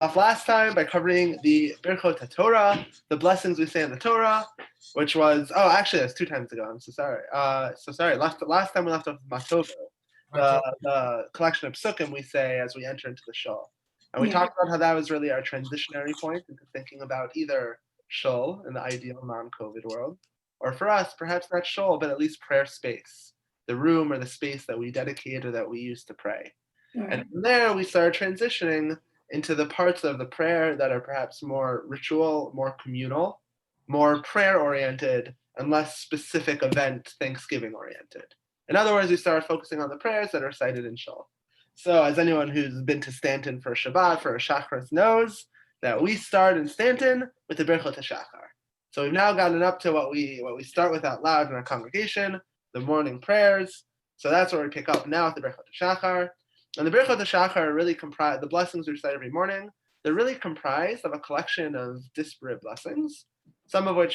off last time by covering the Birchot Torah, the blessings we say in the Torah, which was actually that's 2 times ago. I'm so sorry. Last time we left off with Matovo, the collection of psukim we say as we enter into the shul, and we talked about how that was really our transitionary point into thinking about either shul in the ideal non-COVID world, or for us perhaps not shul but at least prayer space, the room or the space that we dedicate or that we use to pray. And from there, we started transitioning into the parts of the prayer that are perhaps more ritual, more communal, more prayer-oriented, and less specific event Thanksgiving-oriented. In other words, we started focusing on the prayers that are cited in Shul. So as anyone who's been to Stanton for a Shabbat, for a Shacharis knows, that we start in Stanton with the Birchot HaShachar. So we've now gotten up to what we start with out loud in our congregation, the morning prayers. So that's where we pick up now with the Birchot HaShachar. And the Birchot HaShachar are really comprised, the blessings we recite every morning, they're really comprised of a collection of disparate blessings,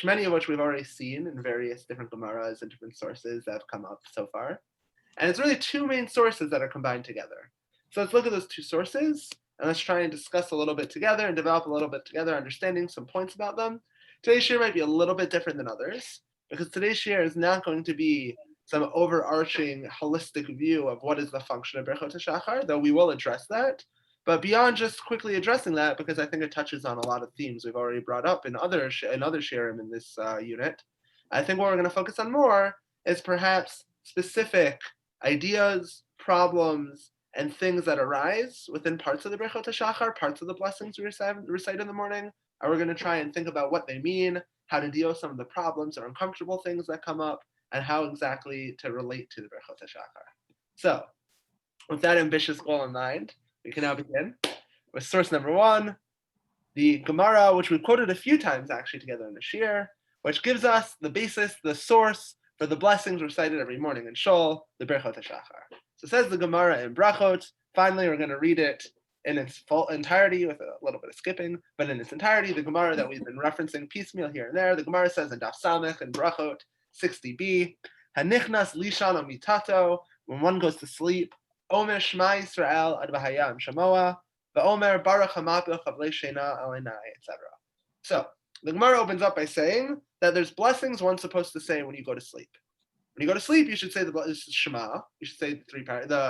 many of which we've already seen in various different Gemaras and different sources that have come up so far. And it's really two main sources that are combined together. So let's look at those two sources, and let's try and discuss a little bit together and develop a little bit together, understanding some points about them. Today's shiur might be a little bit different than others, because today's shiur is not going to be some overarching holistic view of what is the function of Birchot HaShachar, though we will address that. But beyond just quickly addressing that, because I think it touches on a lot of themes we've already brought up in other shiurim in this unit, I think what we're going to focus on more is perhaps specific ideas, problems, and things that arise within parts of the Birchot HaShachar, parts of the blessings we recite in the morning, and we're going to try and think about what they mean, how to deal with some of the problems or uncomfortable things that come up, and how exactly to relate to the Birchot HaShachar. So, with that ambitious goal in mind, we can now begin with source number one, the Gemara, which we quoted a few times actually together in the shiur, which gives us the basis, the source for the blessings recited every morning in Shul, the Birchot HaShachar. So says the Gemara in Brachot. Finally, we're going to read it in its full entirety with a little bit of skipping, but in its entirety, the Gemara that we've been referencing piecemeal here and there, the Gemara says in Daf Samech and Brachot 60b, Hanichnas lishan amitato, when one goes to sleep, Omer Shema Yisrael ad v'hayam shamoa, v'omer Baruch hamapil chavlei shena alenai, etc. So the Gemara opens up by saying that there's blessings one's supposed to say when you go to sleep. When you go to sleep, you should say the Shema. You should say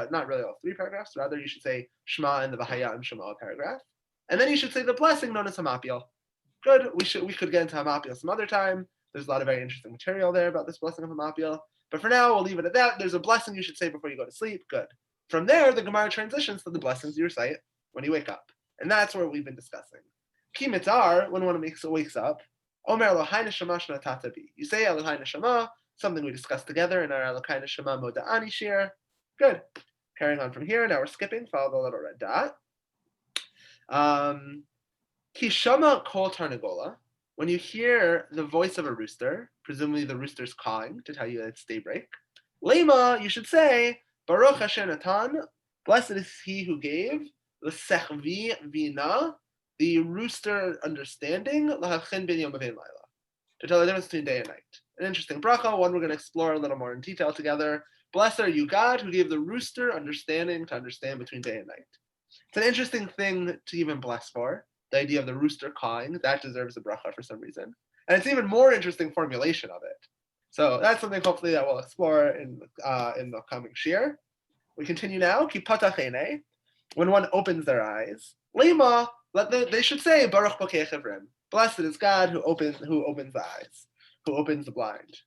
not really all 3 paragraphs. Rather, you should say Shema in the v'hayam shamoa paragraph, and then you should say the blessing known as hamapil. Good. We could get into hamapil some other time. There's a lot of very interesting material there about this blessing of hamapil. But for now, we'll leave it at that. There's a blessing you should say before you go to sleep. Good. From there, the Gemara transitions to the blessings you recite when you wake up. And that's where we've been discussing. Ki mitzar, when one wakes up, Omer Elohai neshama shna tatabi. You say Elohai neshama, something we discussed together in our Elohai neshama moda'ani shiur. Good. Carrying on from here, now we're skipping, follow the little red dot. Ki shama kol tarnagola. When you hear the voice of a rooster, presumably the rooster's cawing to tell you that it's daybreak, Lema, you should say, Baruch Hashem Natan, blessed is he who gave, the sechvi vina, the rooster understanding, l'havchin ben yom v'ein laila, to tell the difference between day and night. An interesting bracha, one we're going to explore a little more in detail together. Blessed are you, God, who gave the rooster understanding to understand between day and night. It's an interesting thing to even bless for. The idea of the rooster cawing, that deserves a bracha for some reason. And it's even more interesting formulation of it. So that's something hopefully that we'll explore in the coming shiur. We continue now. Ki patach einei, when one opens their eyes. Lema, they should say Baruch bokeh chevrim. Blessed is God who opens the eyes, who opens the blind.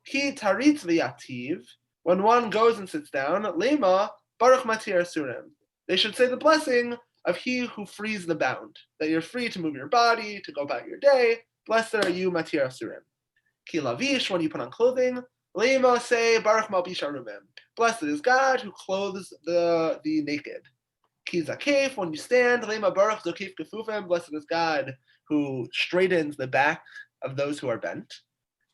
Ki taritz v'yativ, when one goes and sits down. Lema Baruch matir asurim. They should say the blessing of he who frees the bound, that you're free to move your body, to go about your day. Blessed are you, matir asurim. Ki lavish, when you put on clothing. Lema, say Baruch malbish arumim. Blessed is God who clothes the naked. Ki zakef, when you stand. Lema Baruch zokef kefufim. Blessed is God who straightens the back of those who are bent.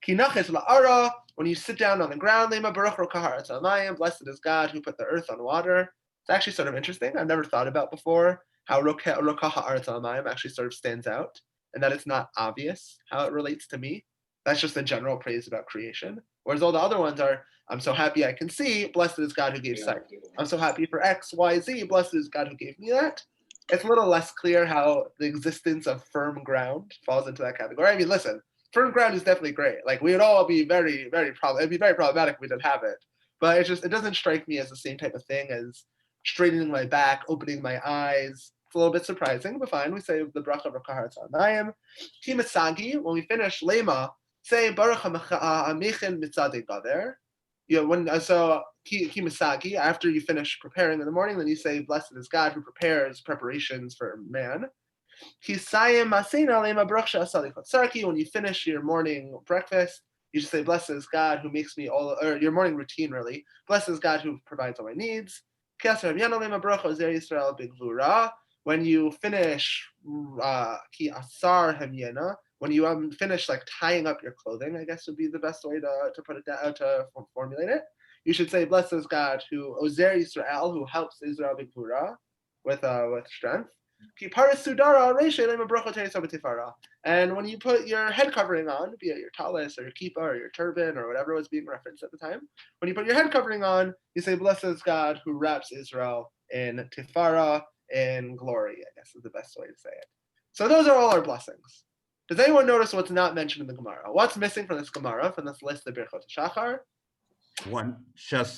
Ki naches la'ara, when you sit down on the ground. Lema Baruch rokah haaretz alamayim. Blessed is God who put the earth on water. It's actually sort of interesting. I've never thought about before how rokah haaretz alamayim actually sort of stands out, and that it's not obvious how it relates to me. That's just a general praise about creation. Whereas all the other ones are, I'm so happy I can see, blessed is God who gave sight. I'm so happy for X, Y, Z, blessed is God who gave me that. it's a little less clear how the existence of firm ground falls into that category. I mean, listen, firm ground is definitely great. Like we would all be very, very it'd be very problematic if we didn't have it. But it doesn't strike me as the same type of thing as straightening my back, opening my eyes. It's a little bit surprising, but fine. We say the bracha of Rakaharatz Anayim. Kimasagi, when we finish Lema, say Baruch HaMechin Mitzadei Gader. So Kimasagi, after you finish preparing in the morning, then you say, Blessed is God who prepares preparations for man. When you finish your morning breakfast, you just say, Blessed is God who makes me or your morning routine really. Blessed is God who provides all my needs. When you finish when you finish like tying up your clothing, I guess would be the best way to put it down, to formulate it. You should say, Blessed is God who Ozer Yisrael, who helps Israel B'Gvura with strength. And when you put your head covering on, be it your talis or your kippah or your turban or whatever was being referenced at the time, when you put your head covering on, you say, Blessed is God who wraps Israel in tifara, in glory, I guess is the best way to say it. So those are all our blessings. Does anyone notice what's not mentioned in the Gemara? What's missing from this Gemara, from this list of Birchot Shachar? One, Shasani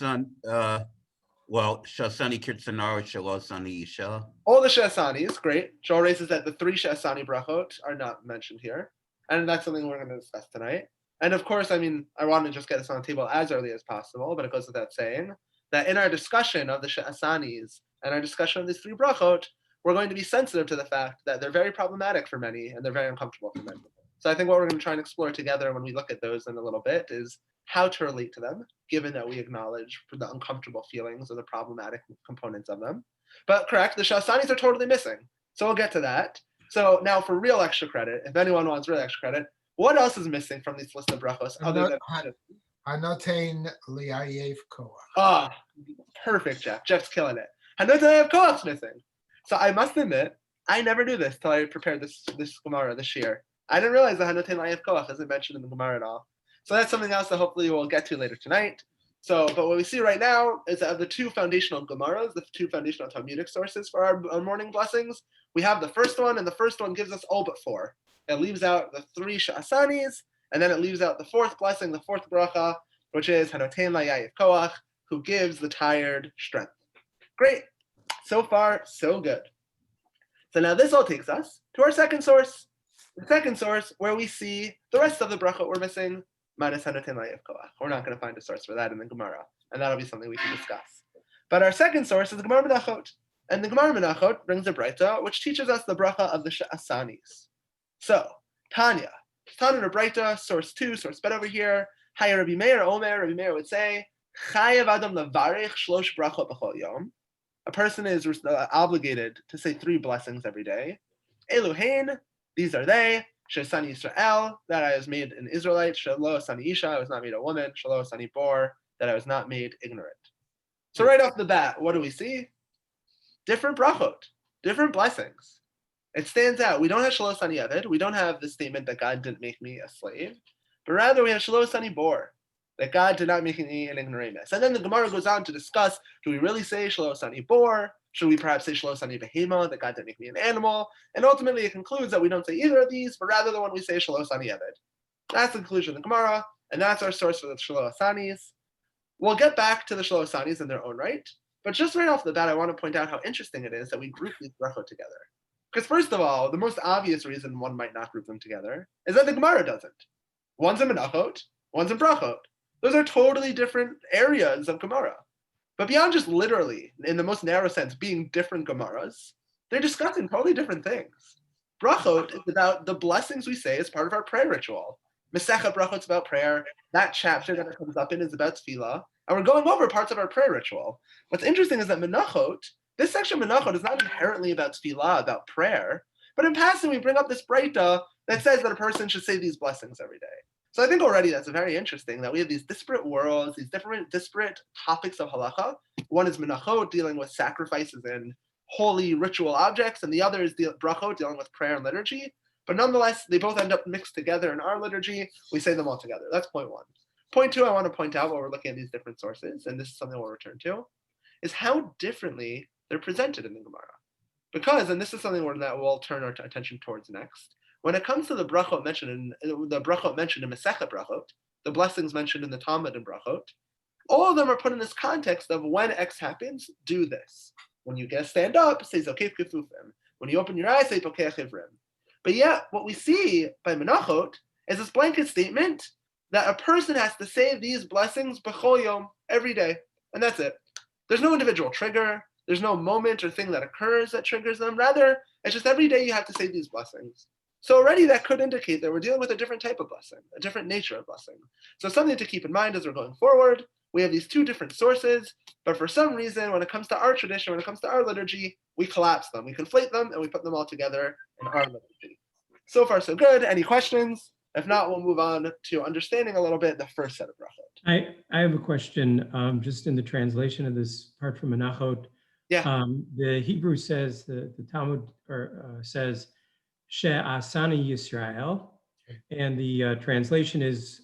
Kirtsanar, Shalosani Isha. All the Shasanis, great. Joel raises that the 3 Shasani brachot are not mentioned here. And that's something we're going to discuss tonight. And of course, I mean, I want to just get this on the table as early as possible, but it goes without saying that in our discussion of the Shasanis and our discussion of these 3 brachot, we're going to be sensitive to the fact that they're very problematic for many and they're very uncomfortable for many. So I think what we're going to try and explore together when we look at those in a little bit is how to relate to them, given that we acknowledge the uncomfortable feelings or the problematic components of them. But correct, the Shasanis are totally missing. So we'll get to that. So now for real extra credit, if anyone wants real extra credit, what else is missing from this list of brachos other than Hanotein Liayev Koach? Ah, perfect, Jeff. Jeff's killing it. Hanotein Liayev Koach's missing. So I must admit, I never knew this till I prepared this Gemara, this Shiur. I didn't realize that Hanotein Liayev Koach isn't mentioned in the Gemara at all. So that's something else that hopefully we'll get to later tonight. So, but what we see right now is that of the 2 foundational Gemaras, the 2 foundational Talmudic sources for our morning blessings, we have the first one, and the first one gives us all but 4. It leaves out the 3 Sha'asanis, and then it leaves out the 4th blessing, the 4th bracha, which is Hanotein Layayev Koach, who gives the tired strength. Great. So far, so good. So now this all takes us to our second source. The second source where we see the rest of the bracha we're missing, minus Hanotein Layayev Koach. We're not going to find a source for that in the Gemara, and that'll be something we can discuss. But our second source is the Gemara Menachot. And the Gemara Menachot brings a Breita, which teaches us the bracha of the Sha'asanis. So, Tanya Breita, source 2, source bet over here. Hi, Rabbi Meir, Omer. Rabbi Meir would say, Chayav Adam levarich shlosh brachot b'chol yom. A person is obligated to say 3 blessings every day. Eluhein, these are they. Shesani Yisrael, that I was made an Israelite. Shelo Sani Isha, I was not made a woman. Shelo Sani Bor, that I was not made ignorant. So right off the bat, what do we see? Different brachot, different blessings. It stands out. We don't have Shelo Sani Eved. We don't have the statement that God didn't make me a slave. But rather we have Shelo Sani Bor, that God did not make me an ignoramus. And then the Gemara goes on to discuss, do we really say Shelo Sani Bor? Should we perhaps say Shelo Sani Behema, that God didn't make me an animal? And ultimately it concludes that we don't say either of these, but rather the one we say Shelo Sani Eved. That's the conclusion of the Gemara, and that's our source for the Shelo Sanis. We'll get back to the Shelo Sanis in their own right, but just right off the bat, I want to point out how interesting it is that we group these brachot together. Because first of all, the most obvious reason one might not group them together is that the Gemara doesn't. One's in Menachot, one's in brachot. Those are totally different areas of Gemara. But beyond just literally, in the most narrow sense, being different Gemaras, they're discussing totally different things. Brachot is about the blessings we say as part of our prayer ritual. Masechet Brachot is about prayer. That chapter that it comes up in is about Tefillah. And we're going over parts of our prayer ritual. What's interesting is that Menachot, this section of Menachot is not inherently about Tefillah, about prayer, but in passing we bring up this Breita that says that a person should say these blessings every day. So I think already that's very interesting that we have these disparate worlds, these different disparate topics of halacha. One is menachot, dealing with sacrifices and holy ritual objects, and the other is brachot, dealing with prayer and liturgy. But nonetheless, they both end up mixed together in our liturgy. We say them all together. That's point 1. Point 2, I want to point out while we're looking at these different sources, and this is something we'll return to, is how differently they're presented in the Gemara. Because, and this is something that we'll turn our attention towards next, when it comes to the brachot mentioned in Masechet Brachot, the blessings mentioned in the Talmud and Brachot, all of them are put in this context of when X happens, do this. When you stand up, say Zokef Kefufim. When you open your eyes, say Pokeach Ivrim. But yet, what we see by Menachot is this blanket statement that a person has to say these blessings b'chol yom, every day, and that's it. There's no individual trigger. There's no moment or thing that occurs that triggers them. Rather, it's just every day you have to say these blessings. So already that could indicate that we're dealing with a different type of blessing, a different nature of blessing. So something to keep in mind as we're going forward. We have these two different sources, but for some reason, when it comes to our tradition, when it comes to our liturgy, we collapse them, we conflate them, and we put them all together in our liturgy. So far, so good. Any questions? If not, we'll move on to understanding a little bit the first set of brachot. I have a question, just in the translation of this part from Menachot. Yeah. The Hebrew says, the Talmud says, She'asani Yisrael, and the translation is,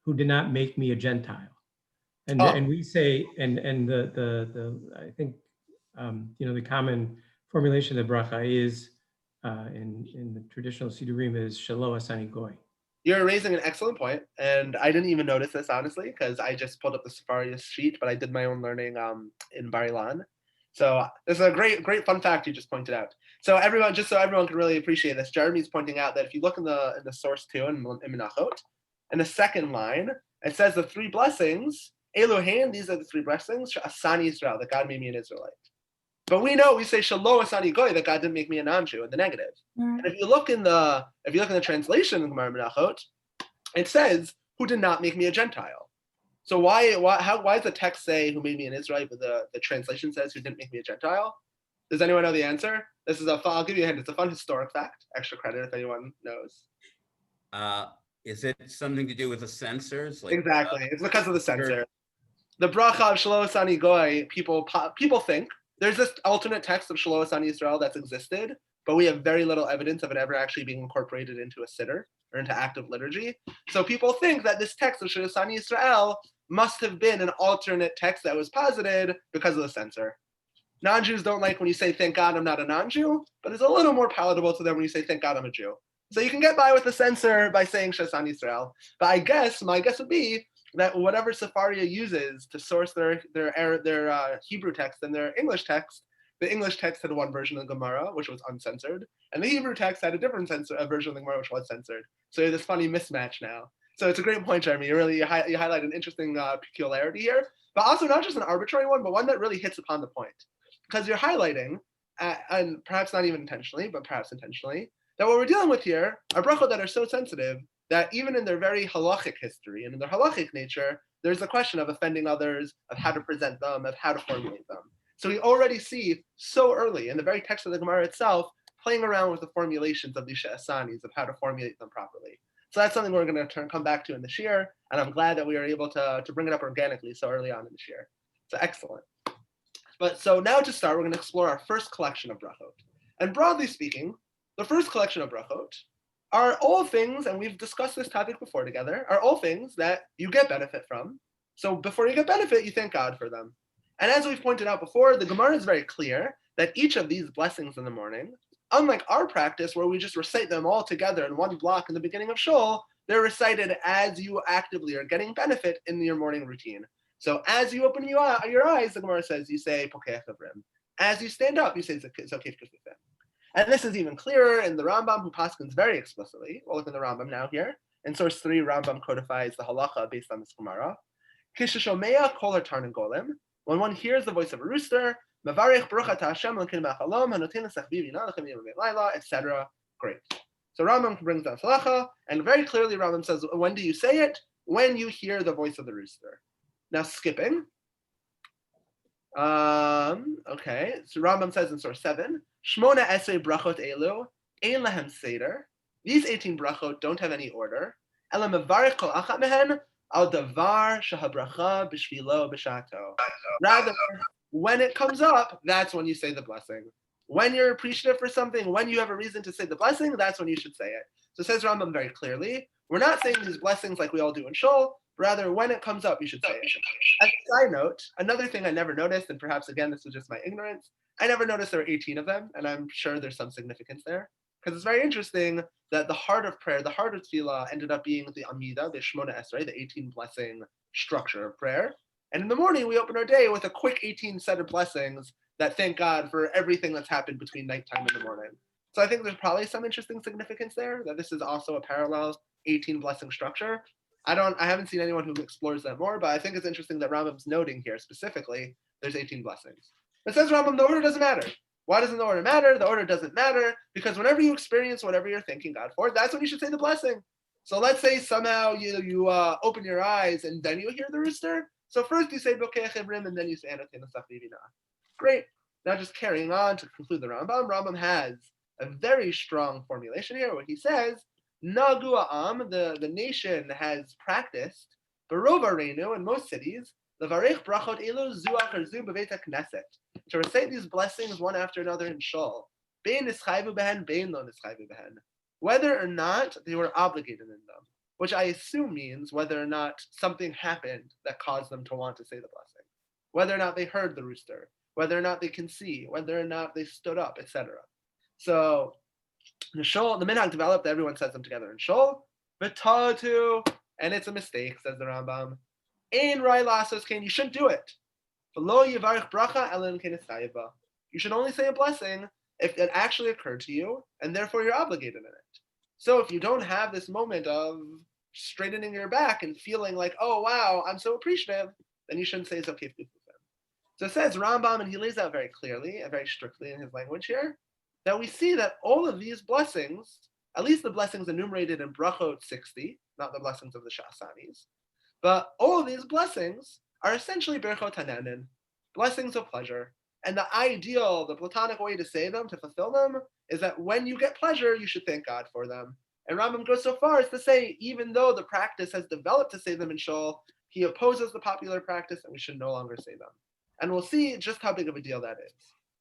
who did not make me a Gentile. And we say, and the I think, the common formulation of the bracha is, in the traditional Sidurim, is Shelo Asani Goy. You're raising an excellent point, and I didn't even notice this, honestly, because I just pulled up the Sefaria sheet, but I did my own learning in Bar Ilan. So this is a great fun fact you just pointed out. So everyone, just so everyone can really appreciate this, Jeremy's pointing out that if you look in the source too, in Menachot, in the second line, it says the three blessings, Elohim, these are the three blessings, Asani Israel, that God made me an Israelite. But we say Shelo Asani Goy, that God didn't make me a non-Jew, in the negative. And if you look in the translation of Gemara Menachot, it says, who did not make me a Gentile? So why does the text say who made me an Israelite, but the translation says who didn't make me a Gentile? Does anyone know the answer? I'll give you a hint. It's a fun historic fact. Extra credit if anyone knows. Is it something to do with the censors? Exactly. It's because of the censor. The bracha of Shelo Asani Goy, people think there's this alternate text of Shelo Asani Israel that's existed, but we have very little evidence of it ever actually being incorporated into a siddur or into active liturgy. So people think that this text of Shelo Asani Israel must have been an alternate text that was posited because of the censor. Non-Jews don't like when you say, thank God I'm not a non-Jew, but it's a little more palatable to them when you say, thank God I'm a Jew. So you can get by with the censor by saying Shelo Asani Israel. But my guess would be that whatever Sefaria uses to source their Hebrew text and their English text, the English text had one version of the Gemara, which was uncensored, and the Hebrew text had a different version of the Gemara, which was censored. So you have this funny mismatch now. So it's a great point, Jeremy. You highlight an interesting peculiarity here, but also not just an arbitrary one, but one that really hits upon the point. Because you're highlighting, and perhaps not even intentionally, but perhaps intentionally, that what we're dealing with here are brachot that are so sensitive that even in their very halachic history and in their halachic nature, there's a question of offending others, of how to present them, of how to formulate them. So we already see so early in the very text of the Gemara itself, playing around with the formulations of these she'asanis, of how to formulate them properly. So that's something we're going to come back to in the Shiur, and I'm glad that we are able to bring it up organically so early on in the Shiur. So excellent. But so now to start, we're going to explore our first collection of brachot. And broadly speaking, the first collection of brachot are all things, and we've discussed this topic before together, are all things that you get benefit from. So before you get benefit, you thank God for them. And as we've pointed out before, the Gemara is very clear that each of these blessings in the morning, unlike our practice where we just recite them all together in one block in the beginning of Shul, they're recited as you actively are getting benefit in your morning routine. So as you open your eyes, the Gemara says, you say Pokeach Ivrim. As you stand up, you say Zokef Kefufim. And this is even clearer in the Rambam, who paskins very explicitly. We'll look in the Rambam now here. In source 3, Rambam codifies the halacha based on this Gemara. Kishishomea kol hartarnagolim. When one hears the voice of a rooster, Mavarich Baruch Hashem l'kin ma'chalom hanotin l'sachbi v'ina l'chem yom v'layla, etc. Great. So Rambam brings down halacha, and very clearly Rambam says, when do you say it? When you hear the voice of the rooster. Now skipping. Okay, so Rambam says in source 7, Shmona esrei brachot elu, ein lahem seder. These 18 brachot don't have any order. Ela mevarich kol achat mehen al davar shahabracha b'shvilo b'shato. Rather, when it comes up, that's when you say the blessing. When you're appreciative for something, when you have a reason to say the blessing, that's when you should say it. So says Rambam very clearly, we're not saying these blessings like we all do in Shul, Rather, when it comes up, you should say it. As a side note, another thing I never noticed, and perhaps again, this was just my ignorance, I never noticed there were 18 of them, and I'm sure there's some significance there. Because it's very interesting that the heart of prayer, the heart of tefillah, ended up being the Amida, the Shmona Esrei, the 18 blessing structure of prayer. And in the morning, we open our day with a quick 18 set of blessings that thank God for everything that's happened between nighttime and the morning. So I think there's probably some interesting significance there, that this is also a parallel 18 blessing structure. I haven't seen anyone who explores that more, but I think it's interesting that Rambam's noting here specifically, there's 18 blessings. It says Rambam, the order doesn't matter. Why doesn't the order matter? The order doesn't matter because whenever you experience whatever you're thanking God for, that's when you should say the blessing. So let's say somehow you open your eyes and then you hear the rooster. So first you say Bokeh Chevrim and then you say Anatin Asaf Vivina. Great. Now just carrying on to conclude the Rambam, Rambam has a very strong formulation here where he says, Nagu Am, the nation has practiced, Barova Reinu in most cities, Levarech Brachot Elu Zu Achar Zu Beveit HaKnesset, to recite these blessings one after another in Shul, Bein Nischayvu Behen, Bein Lo Nischayvu Behen, whether or not they were obligated in them, which I assume means whether or not something happened that caused them to want to say the blessing, whether or not they heard the rooster, whether or not they can see, whether or not they stood up, etc. So the Shul, the minhag developed, everyone says them together in Shul, V'tatu, and it's a mistake, says the Rambam. Ein rai lasos kain, you shouldn't do it. V'lo yivarich bracha elen kain esayeva. You should only say a blessing if it actually occurred to you, and therefore you're obligated in it. So if you don't have this moment of straightening your back and feeling like, oh wow, I'm so appreciative, then you shouldn't say Zokef Gufufim. So it says Rambam, and he lays out very clearly and very strictly in his language here, that we see that all of these blessings, at least the blessings enumerated in Brachot 60, not the blessings of the Sha'asanis, but all of these blessings are essentially Berchot Hananin, blessings of pleasure. And the ideal, the Platonic way to say them, to fulfill them, is that when you get pleasure, you should thank God for them. And Rambam goes so far as to say, even though the practice has developed to say them in Shul, he opposes the popular practice and we should no longer say them. And we'll see just how big of a deal that is.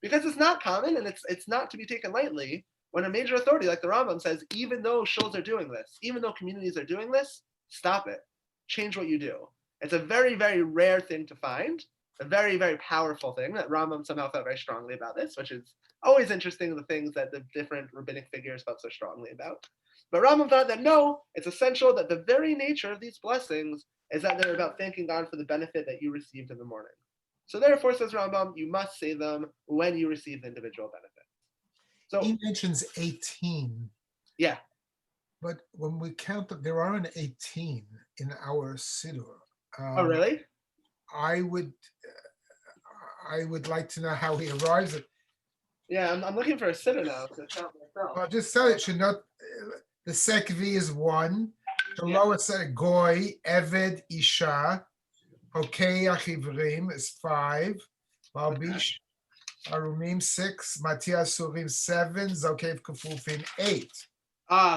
Because it's not common and it's not to be taken lightly when a major authority like the Rambam says, even though shuls are doing this, even though communities are doing this, stop it. Change what you do. It's a very, very rare thing to find, a very, very powerful thing that Rambam somehow felt very strongly about this, which is always interesting, the things that the different rabbinic figures felt so strongly about. But Rambam thought that no, it's essential that the very nature of these blessings is that they're about thanking God for the benefit that you received in the morning. So therefore, says Rambam, you must say them when you receive the individual benefit. So He mentions 18. Yeah. But when we count them, there aren't 18 in our Siddur. Oh, really? I would like to know how he arrives at. Yeah, I'm looking for a siddur now to count myself. Well, just tell it should not. The Sekvi is 1. The lowest set Goy, Eved, Isha, Hokei Achivrim is 5. Balbish, Arumim 6. Matias Surim 7. Zokev Kufufin 8.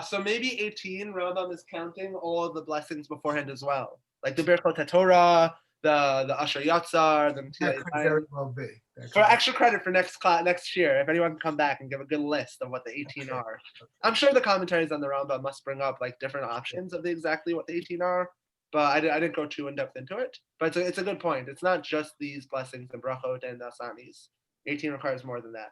So maybe 18, Rambam is counting all of the blessings beforehand as well. Like the Birchot Torah, the Asher Yatzar, the That could very well be. For extra credit for next year, if anyone can come back and give a good list of what the 18 are. I'm sure the commentaries on the Rambam must bring up like different options of exactly what the 18 are, but I didn't go too in depth into it. But it's a good point. It's not just these blessings, the brachot and the asanis. 18 requires more than that.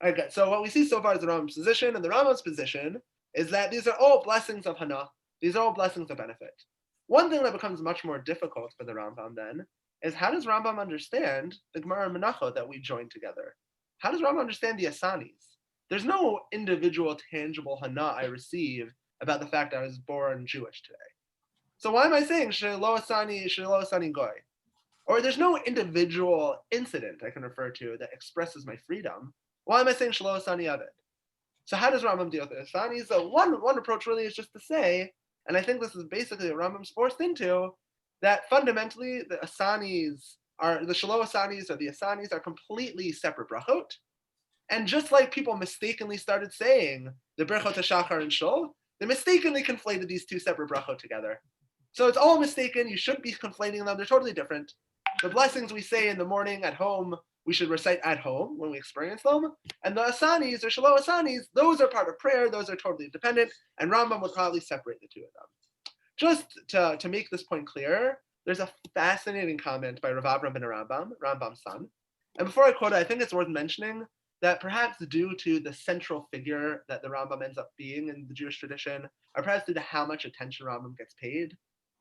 Okay, so what we see so far is the Rambam's position, and the Rambam's position is that these are all blessings of Hana. These are all blessings of benefit. One thing that becomes much more difficult for the Rambam then is how does Rambam understand the Gemara and Menachot that we joined together? How does Rambam understand the asanis? There's no individual tangible Hana I receive about the fact I was born Jewish today. So why am I saying Shelo Asani Goy? Or there's no individual incident I can refer to that expresses my freedom. Why am I saying Shelo Asani Aved? So how does Rambam deal with the asanis? So one approach really is just to say, and I think this is basically what Rambam's forced into, that fundamentally the asanis are, the Shelo Asanis or the asanis are completely separate brachot. And just like people mistakenly started saying the Berchot HaShachar and Shul, they mistakenly conflated these two separate brachot together. So it's all mistaken. You shouldn't be conflating them. They're totally different. The blessings we say in the morning at home, we should recite at home when we experience them. And the asanis or Shelo Asanis, those are part of prayer. Those are totally independent. And Rambam would probably separate the two of them. just to make this point clear, there's a fascinating comment by Rav Avram ben Rambam, Rambam's son. And before I quote it, I think it's worth mentioning that perhaps due to the central figure that the Rambam ends up being in the Jewish tradition, or perhaps due to how much attention Rambam gets paid,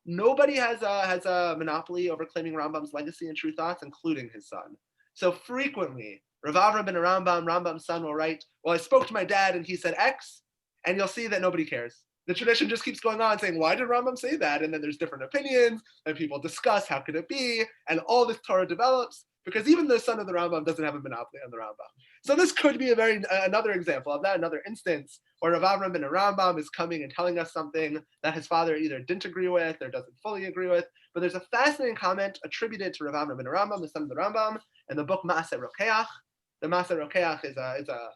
nobody has a monopoly over claiming Rambam's legacy and true thoughts, including his son. So frequently, Rav Avram ben Rambam, Rambam's son, will write, well, I spoke to my dad and he said X, and you'll see that nobody cares. The tradition just keeps going on saying, why did Rambam say that? And then there's different opinions, and people discuss how could it be, and all this Torah develops, because even the son of the Rambam doesn't have a monopoly on the Rambam. So this could be another example of that, another instance where Rav Avram ben Rambam is coming and telling us something that his father either didn't agree with or doesn't fully agree with. But there's a fascinating comment attributed to Rav Avram ben Rambam, the son of the Rambam, in the book Maaseh Rokeach. The Maaseh Rokeach is a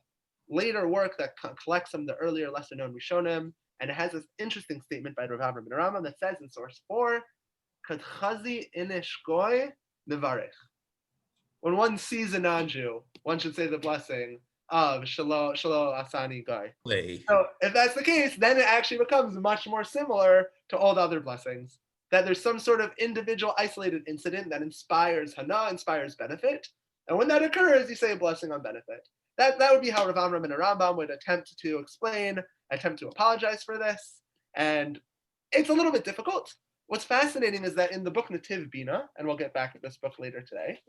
later work that collects some of the earlier, lesser known Rishonim, and it has this interesting statement by Rav Avram ben Rambam that says in source 4, Kadchazi inish goy nevarech. When one sees a non-Jew, one should say the blessing of Shalom Asani Goy. So if that's the case, then it actually becomes much more similar to all the other blessings. That there's some sort of individual isolated incident that inspires Hana, inspires benefit. And when that occurs, you say a blessing on benefit. That would be how Rav Avram ben Rambam would attempt to explain, attempt to apologize for this. And it's a little bit difficult. What's fascinating is that in the book Nativ Bina, and we'll get back to this book later today,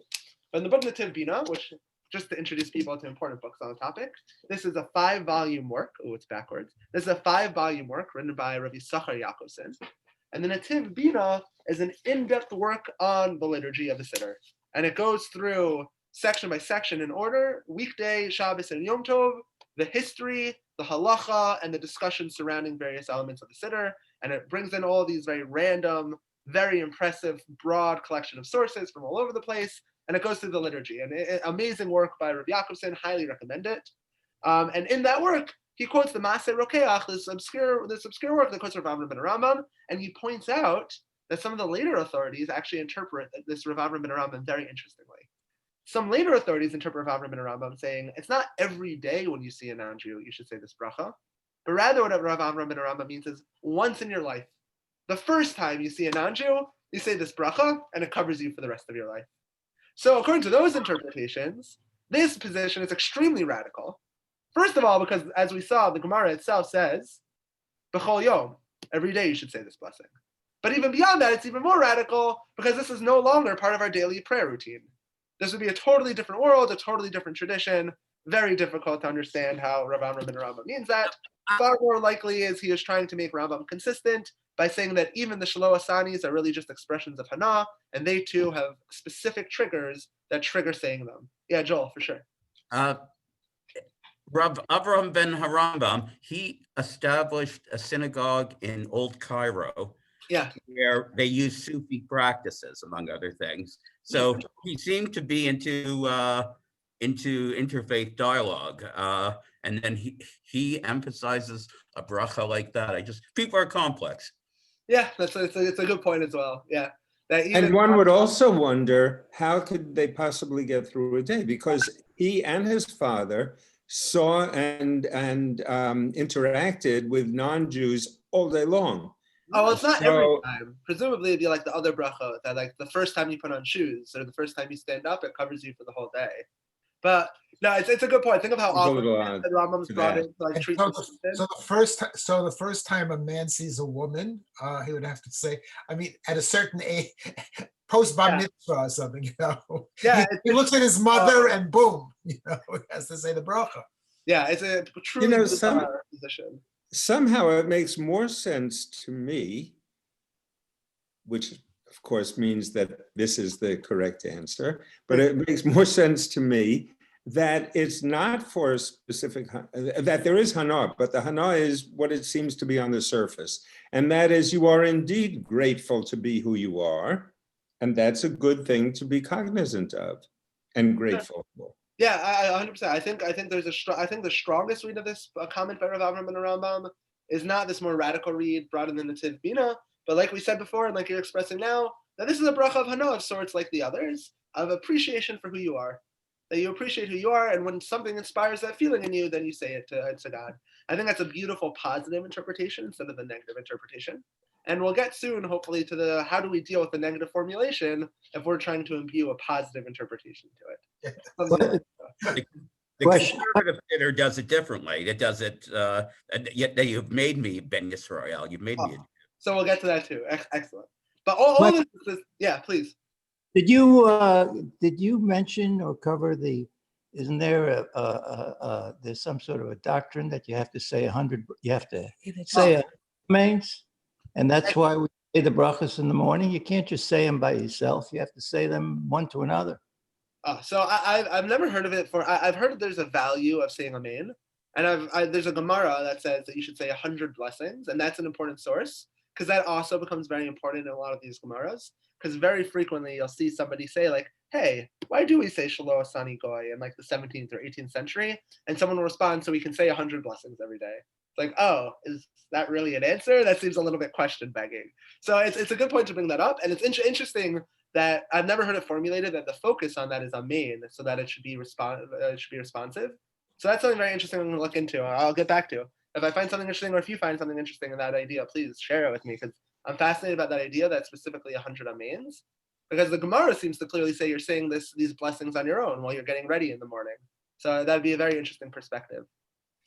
but in the book Nativ Bina, which just to introduce people to important books on the topic, this is a 5-volume work. Oh, it's backwards. This is a 5-volume work written by Rabbi Sachar Yakovson. And the Nativ Bina is an in-depth work on the liturgy of the Siddur. And it goes through section by section in order, weekday, Shabbos, and Yom Tov, the history, the halacha, and the discussion surrounding various elements of the Siddur. And it brings in all these very random, very impressive, broad collection of sources from all over the place. And it goes through the liturgy. And amazing work by Rabbi Yakovson, highly recommend it. And in that work, he quotes the Maaseh Rokeach, this obscure work that quotes Rav Avram ben Rambam, and he points out that some of the later authorities actually interpret this Rav Avram ben Rambam very interestingly. Some later authorities interpret Rav Avram ben Rambam saying, it's not every day when you see a non-Jew, you should say this bracha, but rather what Rav Avram ben Rambam means is once in your life. The first time you see a non-Jew, you say this bracha, and it covers you for the rest of your life. So according to those interpretations, this position is extremely radical. First of all, because as we saw, the Gemara itself says, B'chol yom, every day you should say this blessing. But even beyond that, it's even more radical because this is no longer part of our daily prayer routine. This would be a totally different world, a totally different tradition. Very difficult to understand how Rav Avram ben Rambam means that. Far more likely is he is trying to make Rambam consistent by saying that even the Shelo Asanis are really just expressions of Hana, and they too have specific triggers that trigger saying them. Yeah, Joel, for sure. Rav Avram ben Rambam, he established a synagogue in Old Cairo, where they use Sufi practices, among other things. So he seemed to be into interfaith dialogue, and then he emphasizes a bracha like that. People are complex. Yeah, it's a good point as well. Yeah. And one would also wonder, how could they possibly get through a day? Because he and his father saw and interacted with non-Jews all day long. Oh, well, it's not every time. Presumably it'd be like the other bracha, that like the first time you put on shoes or the first time you stand up, it covers you for the whole day. But no, it's a good point. Think of how often Rambam's brought in to like treat so the first time a man sees a woman, he would have to say, I mean, at a certain age, post bar mitzvah or something, you know. Yeah, he looks at his mother and boom, you know, he has to say the bracha. Yeah, it's a truly bizarre position. Somehow it makes more sense to me, which of course means that this is the correct answer, but it makes more sense to me that it's not for a specific, that there is Hana, but the Hana is what it seems to be on the surface. And that is, you are indeed grateful to be who you are. And that's a good thing to be cognizant of and grateful for. Yeah, I 100%. I think the strongest read of this comment by Rav Avram ben Rambam is not this more radical read brought in the Nativ Bina, but like we said before, and like you're expressing now, that this is a bracha of Hana of sorts like the others, of appreciation for who you are. That you appreciate who you are, and when something inspires that feeling in you, then you say it to God. I think that's a beautiful positive interpretation instead of the negative interpretation. And we'll get soon, hopefully, to the how do we deal with the negative formulation if we're trying to imbue a positive interpretation to it. The conservative theater does it differently. It does it, yet you've made me Ben Yisrael. You've made me. So we'll get to that too. Excellent. But all this is, yeah, please. Did you mention or cover isn't there there's some sort of a doctrine that you have to say 100, you have to say remains, and that's why we say the brachas in the morning. You can't just say them by yourself. You have to say them one to another. So I've never heard of it I've heard there's a value of saying amen, and there's a Gemara that says that you should say 100 blessings, and that's an important source because that also becomes very important in a lot of these Gemaras, because very frequently you'll see somebody say like, hey, why do we say Shalom Asani Goy in like the 17th or 18th century? And someone will respond, so we can say 100 blessings every day. It's like, oh, is that really an answer? That seems a little bit question begging. So it's a good point to bring that up, and it's interesting that I've never heard it formulated that the focus on that is amen, so that it should be responsive. So that's something very interesting I'm going to look into. I'll get back to. If I find something interesting, or if you find something interesting in that idea, please share it with me, because I'm fascinated about that idea that specifically 100 amens, because the Gemara seems to clearly say you're saying these blessings on your own while you're getting ready in the morning. So that'd be a very interesting perspective.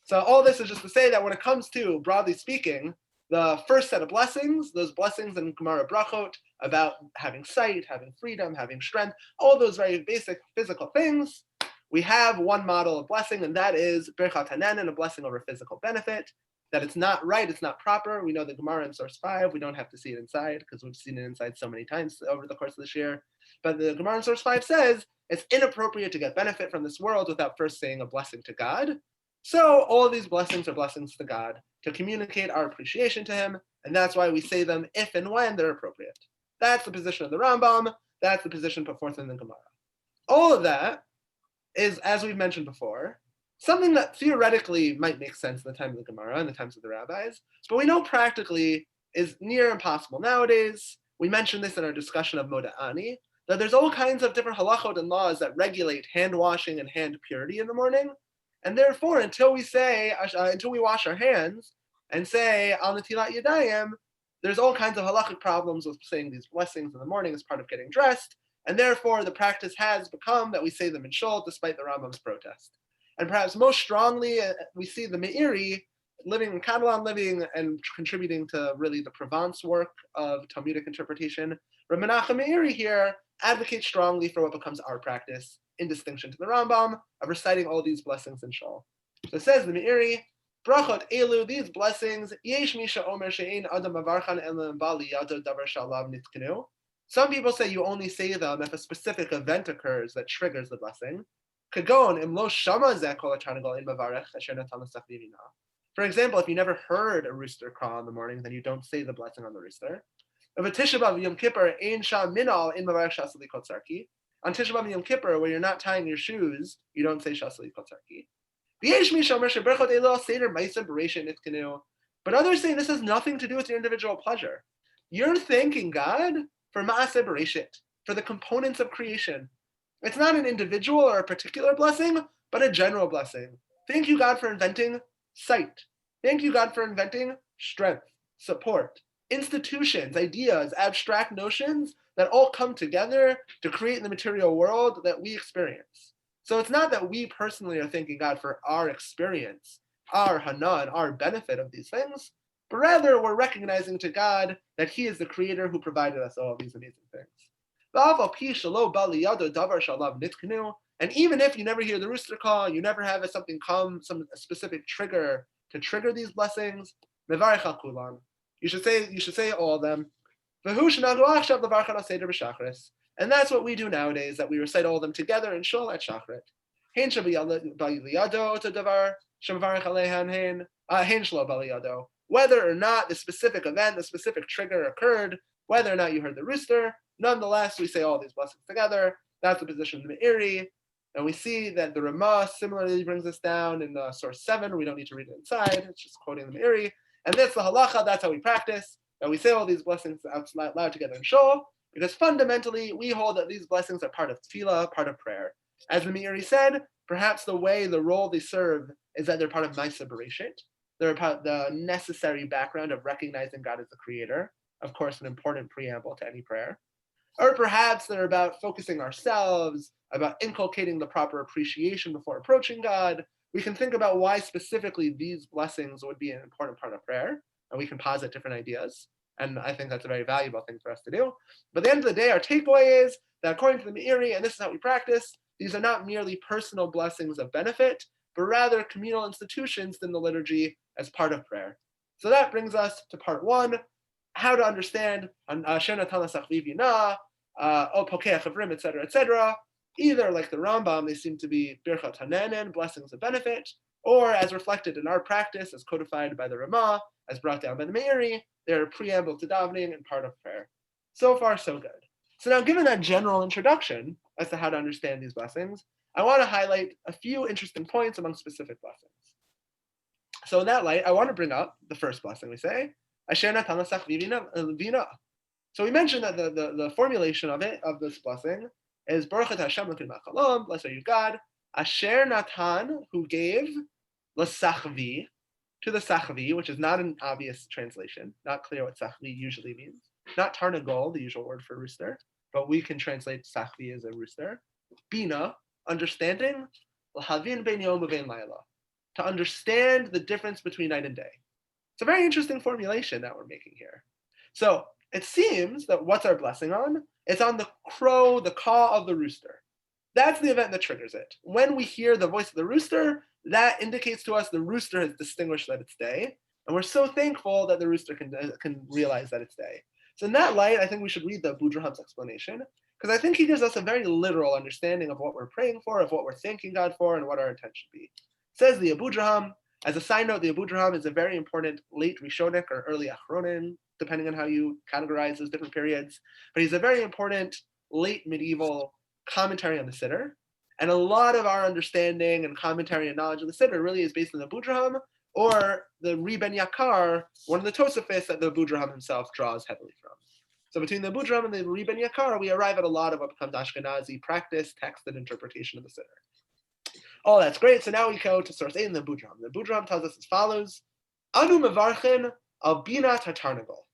So all this is just to say that when it comes to, broadly speaking, the first set of blessings, those blessings in Gemara Brachot about having sight, having freedom, having strength, all those very basic physical things, we have one model of blessing, and that is Birchat Hanan, a blessing over physical benefit, that it's not right, it's not proper. We know the Gemara in source 5, we don't have to see it inside because we've seen it inside so many times over the course of this year. But the Gemara in source 5 says it's inappropriate to get benefit from this world without first saying a blessing to God. So all of these blessings are blessings to God to communicate our appreciation to him, and that's why we say them if and when they're appropriate. That's the position of the Rambam, that's the position put forth in the Gemara. All of that is, as we've mentioned before, something that theoretically might make sense in the time of the Gemara and the times of the rabbis, but we know practically is near impossible nowadays. We mentioned this in our discussion of Moda'ani, that there's all kinds of different halachot and laws that regulate hand washing and hand purity in the morning. And therefore, until we wash our hands and say Al Natilat Yadayim, there's all kinds of halachic problems with saying these blessings in the morning as part of getting dressed. And therefore, the practice has become that we say them in shul, despite the Rambam's protest. And perhaps most strongly, we see the Meiri living in Catalan, living and contributing to really the Provence work of Talmudic interpretation. Rabbi Menachem Meiri here advocates strongly for what becomes our practice, in distinction to the Rambam, of reciting all these blessings in shul. So it says the Meiri, Brachot elu, these blessings, yesh misha omer she'ein adam avarchan elam bali yado davar shalav nitkenu. Some people say you only say them if a specific event occurs that triggers the blessing. Kagon imlo shama zeh kol hatanagol in mavarech asher natan l'sach v'yimina. For example, if you never heard a rooster caw in the morning, then you don't say the blessing on the rooster. If a Tisha B'Av Yom Kippur ein sham minal in mavarech shasali kol tzarki. On Tisha B'Av Yom Kippur, where you're not tying your shoes, you don't say shasali kol tzarki. But others say this has nothing to do with your individual pleasure. You're thanking God for Ma'aseh Bereshit, for the components of creation. It's not an individual or a particular blessing, but a general blessing. Thank you, God, for inventing sight. Thank you, God, for inventing strength, support, institutions, ideas, abstract notions that all come together to create the material world that we experience. So it's not that we personally are thanking God for our experience, our hana, our benefit of these things, but rather we're recognizing to God that he is the creator who provided us all these amazing things. And even if you never hear the rooster call, you never have something come, some specific trigger to trigger these blessings, you should say all of them. And that's what we do nowadays, that we recite all of them together in shul at Shachrit. Whether or not the specific event, the specific trigger occurred, whether or not you heard the rooster, nonetheless, we say all these blessings together. That's the position of the Meiri. And we see that the Ramah similarly brings us down in source 7. We don't need to read it inside. It's just quoting the Meiri. And that's the halacha. That's how we practice. That we say all these blessings out loud together in shul. Because fundamentally, we hold that these blessings are part of tefillah, part of prayer. As the Meiri said, perhaps the role they serve is that they're part of Ma'aseh Bereshit. They're part of the necessary background of recognizing God as the creator. of course, an important preamble to any prayer. Or perhaps they're about focusing ourselves, about inculcating the proper appreciation before approaching God. We can think about why specifically these blessings would be an important part of prayer, and we can posit different ideas. And I think that's a very valuable thing for us to do. But at the end of the day, our takeaway is that according to the Meiri, and this is how we practice, these are not merely personal blessings of benefit, but rather communal institutions in the liturgy as part of prayer. So that brings us to part one, how to understand Asher Natan L'Sachvi Vina, O Pokeach Avrim, etc., etc. Either like the Rambam, they seem to be Birchat Hanenin, blessings of benefit, or as reflected in our practice, as codified by the Ramah, as brought down by the Meiri, they're a preamble to davening and part of prayer. So far, so good. So now, given that general introduction as to how to understand these blessings, I want to highlight a few interesting points among specific blessings. So in that light, I want to bring up the first blessing we say, Asher Natan L'Sachvi Vina. So we mentioned that the formulation of this blessing is Baruch Atah Hashem Elokeinu Melech, blessed are you God, Asher Natan, who gave, L'Sachvi, to the Sachvi, which is not an obvious translation, not clear what Sachvi usually means. Not Tarnagol, the usual word for rooster, but we can translate Sachvi as a rooster. Bina, understanding, L'havin ben yom u'ben laila, to understand the difference between night and day. It's a very interesting formulation that we're making here. So it seems that what's our blessing on? It's on the crow, the caw of the rooster. That's the event that triggers it. When we hear the voice of the rooster, that indicates to us the rooster has distinguished that it's day. And we're so thankful that the rooster can realize that it's day. So in that light, I think we should read the Abu Draham's explanation, because I think he gives us a very literal understanding of what we're praying for, of what we're thanking God for, and what our intent should be. Says the Abu Draham, as a side note, the Abu Draham is a very important late Rishonik or early Achronin, depending on how you categorize those different periods. But he's a very important late medieval commentary on the Siddur. And a lot of our understanding and commentary and knowledge of the Siddur really is based on the Abu Draham or the Ri Ben Yakar, one of the Tosafis that the Abu Draham himself draws heavily from. So between the Abu Draham and the Ri Ben Yakar, we arrive at a lot of what becomes Ashkenazi practice, text, and interpretation of the Siddur. Oh, that's great. So now we go to source 8 in the Abu Draham. The Abu Draham tells us as follows: Anu mevarchin al bina tatarnagol.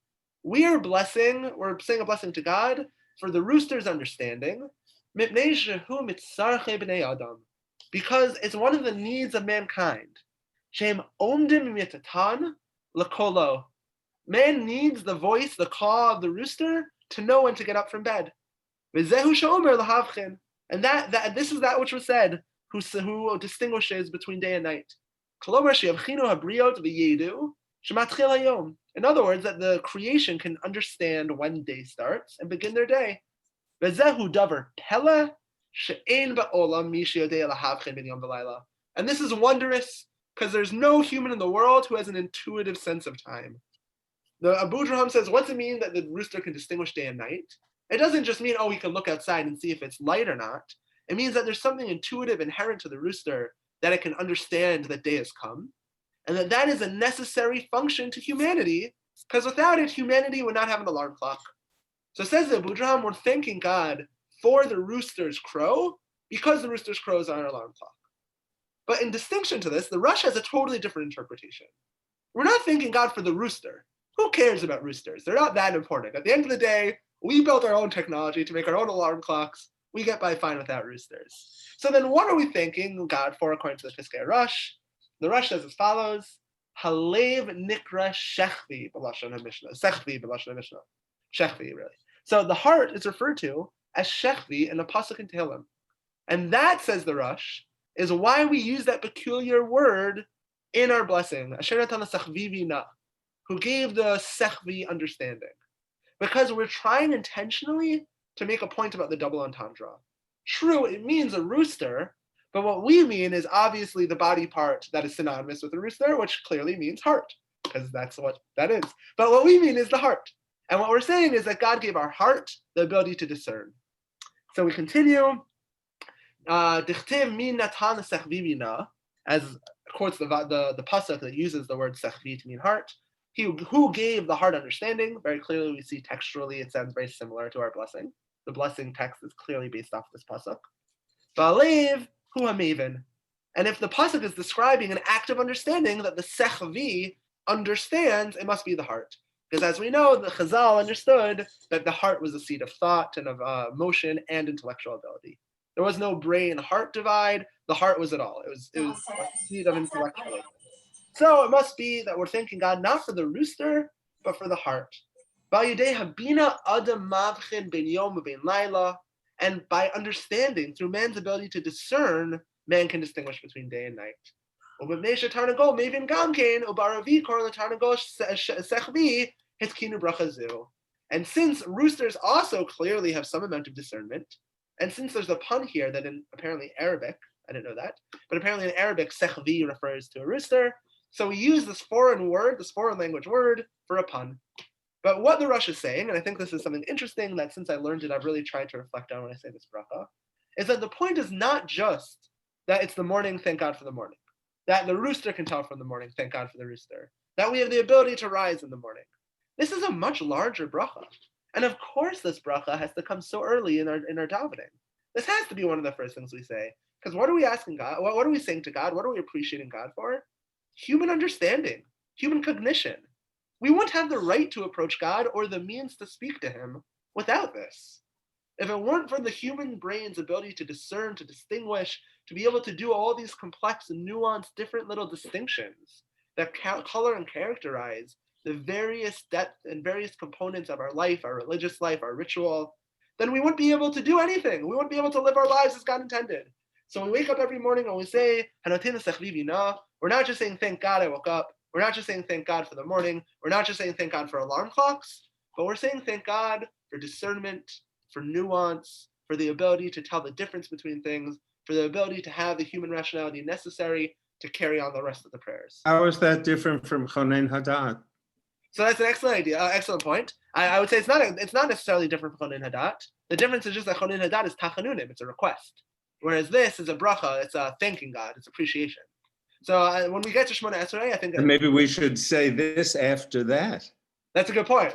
We're saying a blessing to God for the rooster's understanding, because it's one of the needs of mankind. Man needs the voice, the caw of the rooster to know when to get up from bed. And this is that which was said, who distinguishes between day and night. In other words, that the creation can understand when day starts and begin their day. And this is wondrous because there's no human in the world who has an intuitive sense of time. The Abu Draham says, what's it mean that the rooster can distinguish day and night? It doesn't just mean, we can look outside and see if it's light or not. It means that there's something intuitive inherent to the rooster that it can understand that day has come, and that is a necessary function to humanity, because without it, humanity would not have an alarm clock. So says the Abu Draham, we're thanking God for the rooster's crow, because the rooster's crow is our alarm clock. But in distinction to this, the Rush has a totally different interpretation. We're not thanking God for the rooster. Who cares about roosters? They're not that important. At the end of the day, we built our own technology to make our own alarm clocks. We get by fine without roosters. So then what are we thanking God for according to the Piskei Rush? The Rush says as follows: Halev nikra shechvi b'lashon haMishnah. Sechvi b'lashon haMishnah. Shechvi, really. So the heart is referred to as shechvi in the pasuk in Tehillim, and that, says the Rush, is why we use that peculiar word in our blessing. Asher natan l'sachvi vina, who gave the sechvi understanding, because we're trying intentionally to make a point about the double entendre. True, it means a rooster, but what we mean is obviously the body part that is synonymous with a rooster, which clearly means heart, because that's what that is. But what we mean is the heart. And what we're saying is that God gave our heart the ability to discern. So we continue. Dichtiv min natan sechvi bina, as quotes the pasuk that uses the word sechvi to mean heart. He who gave the heart understanding. Very clearly, we see textually it sounds very similar to our blessing. The blessing text is clearly based off this pasuk. Ba'alev hu hamaven. And if the pasuk is describing an act of understanding that the sechvi understands, it must be the heart. Because as we know, the Chazal understood that the heart was a seat of thought and of emotion and intellectual ability. There was no brain-heart divide. The heart was it all. It was a seat of intellectualism. So it must be that we're thanking God not for the rooster, but for the heart. And by understanding, through man's ability to discern, man can distinguish between day and night. And since roosters also clearly have some amount of discernment, and since there's a pun here that in apparently Arabic, I didn't know that, but apparently in Arabic, sechvi refers to a rooster, so we use this foreign word, this foreign language word, for a pun. But what the Rosh is saying, and I think this is something interesting that since I learned it, I've really tried to reflect on when I say this bracha, is that the point is not just that it's the morning, thank God for the morning, that the rooster can tell from the morning, thank God for the rooster, that we have the ability to rise in the morning. This is a much larger bracha. And of course this bracha has to come so early in our davening. This has to be one of the first things we say. Because what are we asking God? What are we saying to God? What are we appreciating God for? Human understanding, human cognition. We wouldn't have the right to approach God or the means to speak to him without this. If it weren't for the human brain's ability to discern, to distinguish, to be able to do all these complex and nuanced different little distinctions that color and characterize the various depth and various components of our life, our religious life, our ritual, then we wouldn't be able to do anything. We wouldn't be able to live our lives as God intended. So we wake up every morning and we say, we're not just saying, thank God I woke up. We're not just saying, thank God for the morning. We're not just saying, thank God for alarm clocks, but we're saying, thank God for discernment, for nuance, for the ability to tell the difference between things, for the ability to have the human rationality necessary to carry on the rest of the prayers. How is that different from Chonen Hadat? So that's an excellent idea, excellent point. I would say it's not necessarily different from Chonen Hadat. The difference is just that Chonen Hadat is tachanunim, it's a request. Whereas this is a bracha, it's a thanking God, it's appreciation. So when we get to Shemona Esrei, I think... And maybe we should say this after that. That's a good point,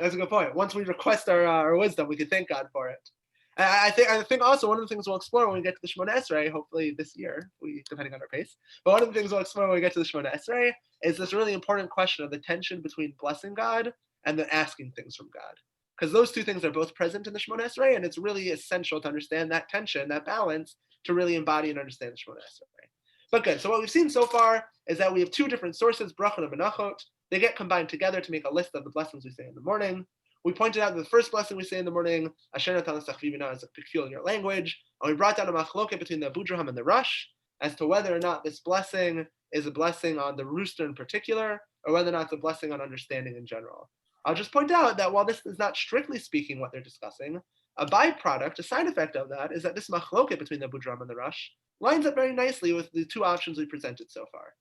Once we request our wisdom, we can thank God for it. I think also one of the things we'll explore when we get to the Shemona Esrei, hopefully this year, depending on our pace, but one of the things we'll explore when we get to the Shemona Esrei is this really important question of the tension between blessing God and then asking things from God. Because those two things are both present in the Shemona Esrei, and it's really essential to understand that tension, that balance, to really embody and understand the Shemona Esrei. But good, so what we've seen so far is that we have two different sources, brachot and menachot. They get combined together to make a list of the blessings we say in the morning. We pointed out that the first blessing we say in the morning, Asher natan l'sachvivina, is a peculiar language, and we brought down a machloket between the Abudraham and the Rush as to whether or not this blessing is a blessing on the rooster in particular, or whether or not it's a blessing on understanding in general. I'll just point out that while this is not strictly speaking what they're discussing, a byproduct, a side effect of that, is that this machloket between the Abudraham and the Rush lines up very nicely with the two options we presented so far.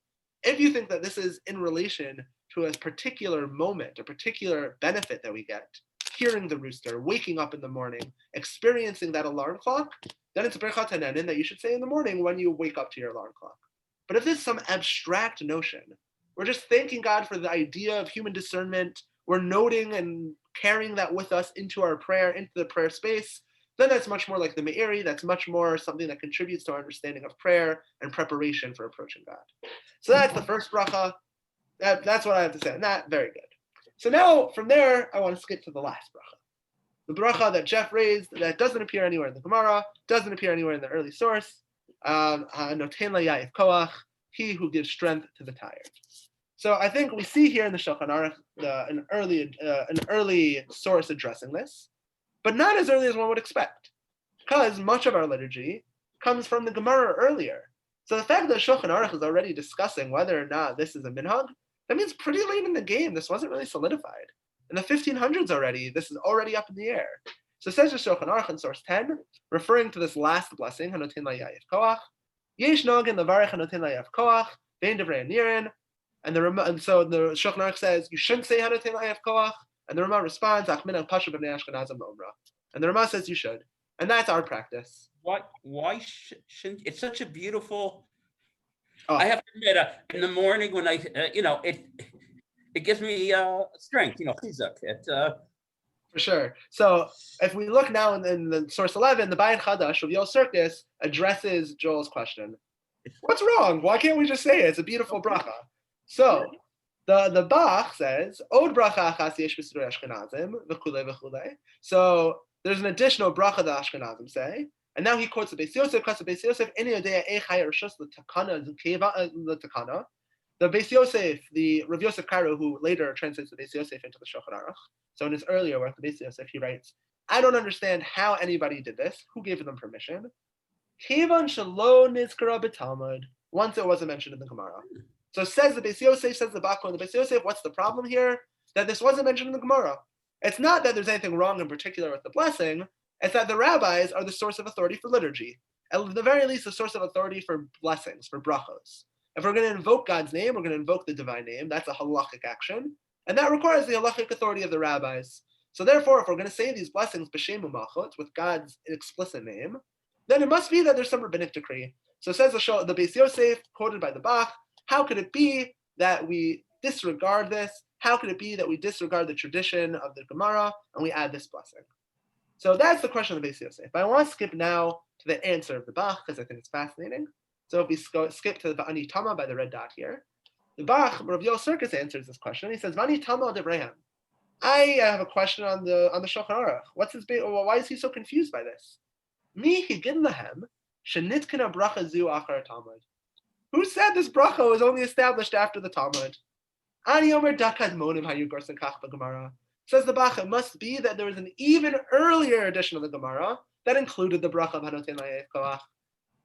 If you think that this is in relation to a particular moment, a particular benefit that we get, hearing the rooster, waking up in the morning, experiencing that alarm clock, then it's a berchat hanenin that you should say in the morning when you wake up to your alarm clock. But if this is some abstract notion, we're just thanking God for the idea of human discernment, we're noting and carrying that with us into our prayer, into the prayer space, then that's much more like the Me'eri, that's much more something that contributes to our understanding of prayer and preparation for approaching God. So that's the first bracha. That's what I have to say on that. Very good. So now, from there, I want to skip to the last bracha. The bracha that Jeff raised, that doesn't appear anywhere in the Gemara, doesn't appear anywhere in the early source. Noten la'ya'if koach, he who gives strength to the tired. So I think we see here in the Shulchan Aruch an early source addressing this, but not as early as one would expect, because much of our liturgy comes from the Gemara earlier. So the fact that Shulchan Aruch is already discussing whether or not this is a minhag, that means pretty late in the game, this wasn't really solidified. In the 1500s already, this is already up in the air. So it says the Shulchan Aruch in source 10, referring to this last blessing, Hanotin la'ya'if koach, yesh nogin levarech hanotin la'ya'if koach, vein devrei nirin, and so the Shulchan Aruch says, you shouldn't say Hanotin la'ya'if koach, and the Rama responds, Achmin al-pasha b'nei Ashkenazim la'omra. And the Rama says you should. And that's our practice. Why shouldn't, it's such a beautiful, I have to admit, in the morning when I, it gives me strength, chizuk. For sure. So if we look now in the source 11, the Bayan Chadash of Yol Circus addresses Joel's question. What's wrong? Why can't we just say it? It's a beautiful bracha. So The Bach says, Od bracha achas yesh b'sidurei Ashkenazim, v'chulei v'chulei. So there's an additional bracha that Ashkenazim say, and now he quotes the Beis Yosef, because the Beis Yosef, Eni yodea eich hayar rishus l'takana. The Beis Yosef, the Rav Yosef Karo, who later translates the Beis Yosef into the Shulchan Aruch. So in his earlier work, the Beis Yosef, he writes, I don't understand how anybody did this. Who gave them permission? Kevan shelo nizkara b'Talmud. Once it wasn't mentioned in the Gemara. So says the Beis Yosef, says the Bach and the Beis Yosef, what's the problem here? That this wasn't mentioned in the Gemara. It's not that there's anything wrong in particular with the blessing. It's that the rabbis are the source of authority for liturgy. At the very least, the source of authority for blessings, for brachos. If we're going to invoke God's name, we're going to invoke the divine name. That's a halachic action. And that requires the halachic authority of the rabbis. So therefore, if we're going to say these blessings b'shem u'malchut, with God's explicit name, then it must be that there's some rabbinic decree. So says the Beis Yosef, quoted by the Bach, how could it be that we disregard this? How could it be that we disregard the tradition of the Gemara and we add this blessing? So that's the question of the Beis Yosef. I want to skip now to the answer of the Bach because I think it's fascinating. So if we skip to the V'ani Tama by the red dot here, the Bach, Rav Yoel Circus answers this question. He says, V'ani Tama Debraham. I have a question on the Shulchan Aruch. Why is he so confused by this? Mi higin lahem shenitkana bracha zu achar Talmud. Who said this bracha was only established after the Talmud? Ani omer dakad monim hayu gorsen kach b'Gemara. Says the Bach, it must be that there was an even earlier edition of the Gemara that included the bracha of hanoten la'eif koach.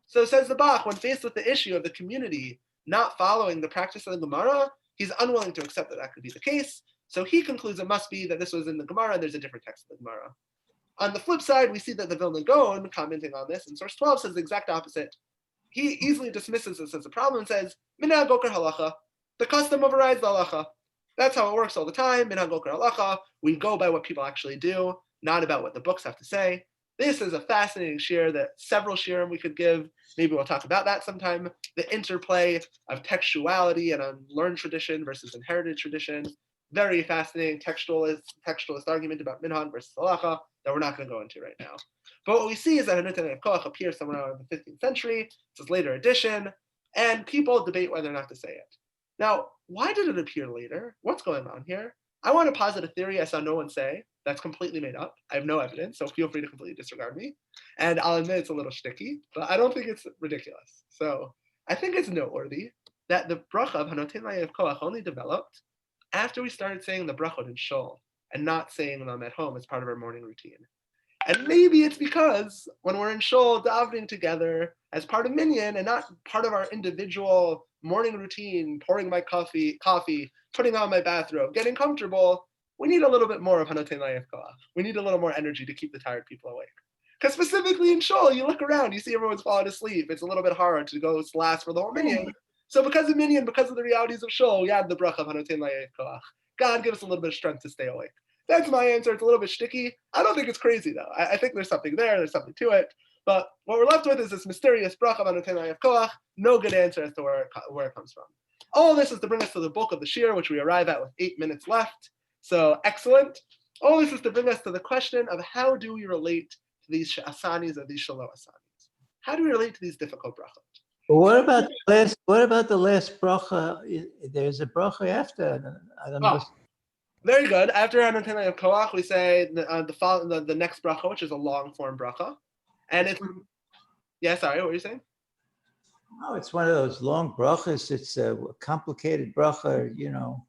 So says the Bach, when faced with the issue of the community not following the practice of the Gemara, he's unwilling to accept that that could be the case. So he concludes it must be that this was in the Gemara and there's a different text of the Gemara. On the flip side, we see that the Vilna Gaon, commenting on this in source 12, says the exact opposite. He easily dismisses this as a problem and says, Minhag Oker Halacha. The custom overrides the halacha. That's how it works all the time. Minhag Oker Halacha. We go by what people actually do, not about what the books have to say. This is a fascinating shiur that several shiurim we could give. Maybe we'll talk about that sometime. The interplay of textuality and unlearned tradition versus inherited tradition. Very fascinating textualist argument about minhag versus halacha that we're not going to go into right now. But what we see is that Hanoten La'eif Koach appears somewhere around the 15th century. It's a later edition, and people debate whether or not to say it. Now, why did it appear later? What's going on here? I want to posit a theory I saw no one say that's completely made up. I have no evidence, so feel free to completely disregard me. And I'll admit it's a little shticky, but I don't think it's ridiculous. So I think it's noteworthy that the bracha of Hanoten La'eif Koach only developed after we started saying the brachot in shul and not saying them at home as part of our morning routine. And maybe it's because when we're in shul davening together as part of minyan and not part of our individual morning routine, pouring my coffee, putting on my bathrobe, getting comfortable, we need a little bit more of Hanoten La'eif Koach. We need a little more energy to keep the tired people awake. Because specifically in shul, you look around, you see everyone's falling asleep. It's a little bit hard to go last for the whole minyan. So because of minyan, because of the realities of shul, we add the bracha of Hanoten La'eif Koach. God give us a little bit of strength to stay awake. That's my answer. It's a little bit shticky. I don't think it's crazy though. I think there's something there. There's something to it. But what we're left with is this mysterious bracha of Hanoten La'eif Koach. No good answer as to where it comes from. All this is to bring us to the bulk of the shiur, which we arrive at with 8 minutes left. So excellent. All this is to bring us to the question of how do we relate to these asanis or these shalo asanis? How do we relate to these difficult brachot? What about the last bracha? There's a bracha after. I don't know. Very good. After Hanoten La'eif Koach, we say the next bracha, which is a long form bracha, and it's sorry, what were you saying? No, it's one of those long brachas. It's a complicated bracha, you know.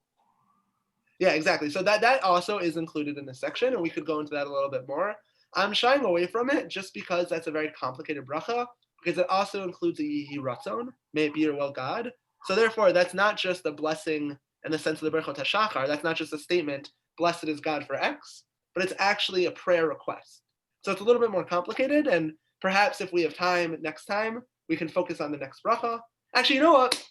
Yeah, exactly. So that also is included in this section, and we could go into that a little bit more. I'm shying away from it just because that's a very complicated bracha, because it also includes a Yehi Ratzon, may it be your will, God. So therefore, that's not just a blessing in the sense of the Berchot HaShachar. That's not just a statement, blessed is God for X, but it's actually a prayer request. So it's a little bit more complicated, and perhaps if we have time next time, we can focus on the next bracha. Actually, you know what?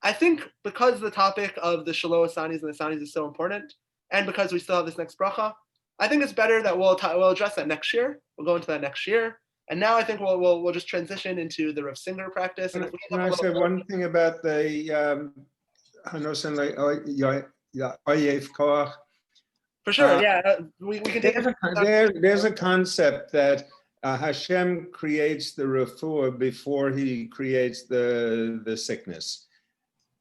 I think because the topic of the Shalo Asanis and the Asanis is so important, and because we still have this next bracha, I think it's better that we'll address that next year. We'll go into that next year. And now I think we'll just transition into the Rav Singer practice. And can I say one thing about the Hanoten La'eif Koach? For sure, we can take there's a concept that Hashem creates the refuah before he creates the sickness.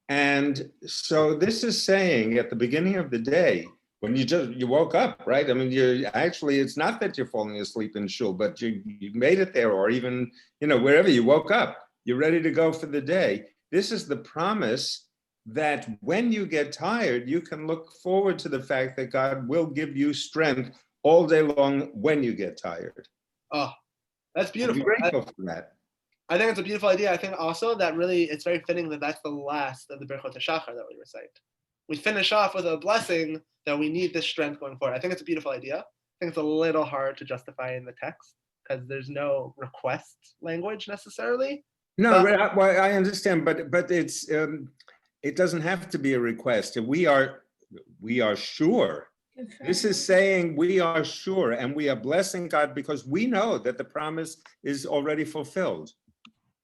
And so this is saying at the beginning of the day, when you woke up, right? I mean, it's not that you're falling asleep in shul, but you made it there, or even, wherever you woke up, you're ready to go for the day. This is the promise that when you get tired, you can look forward to the fact that God will give you strength all day long when you get tired. Oh, that's beautiful. I'm grateful for that. I think it's a beautiful idea. I think also that really it's very fitting that that's the last of the Berchot HaShachar that we recite. We finish off with a blessing that we need this strength going forward. I think it's a beautiful idea. I think it's a little hard to justify in the text because there's no request language necessarily. No, but I understand, but it's it doesn't have to be a request. We are sure. This is saying we are sure, and we are blessing God because we know that the promise is already fulfilled.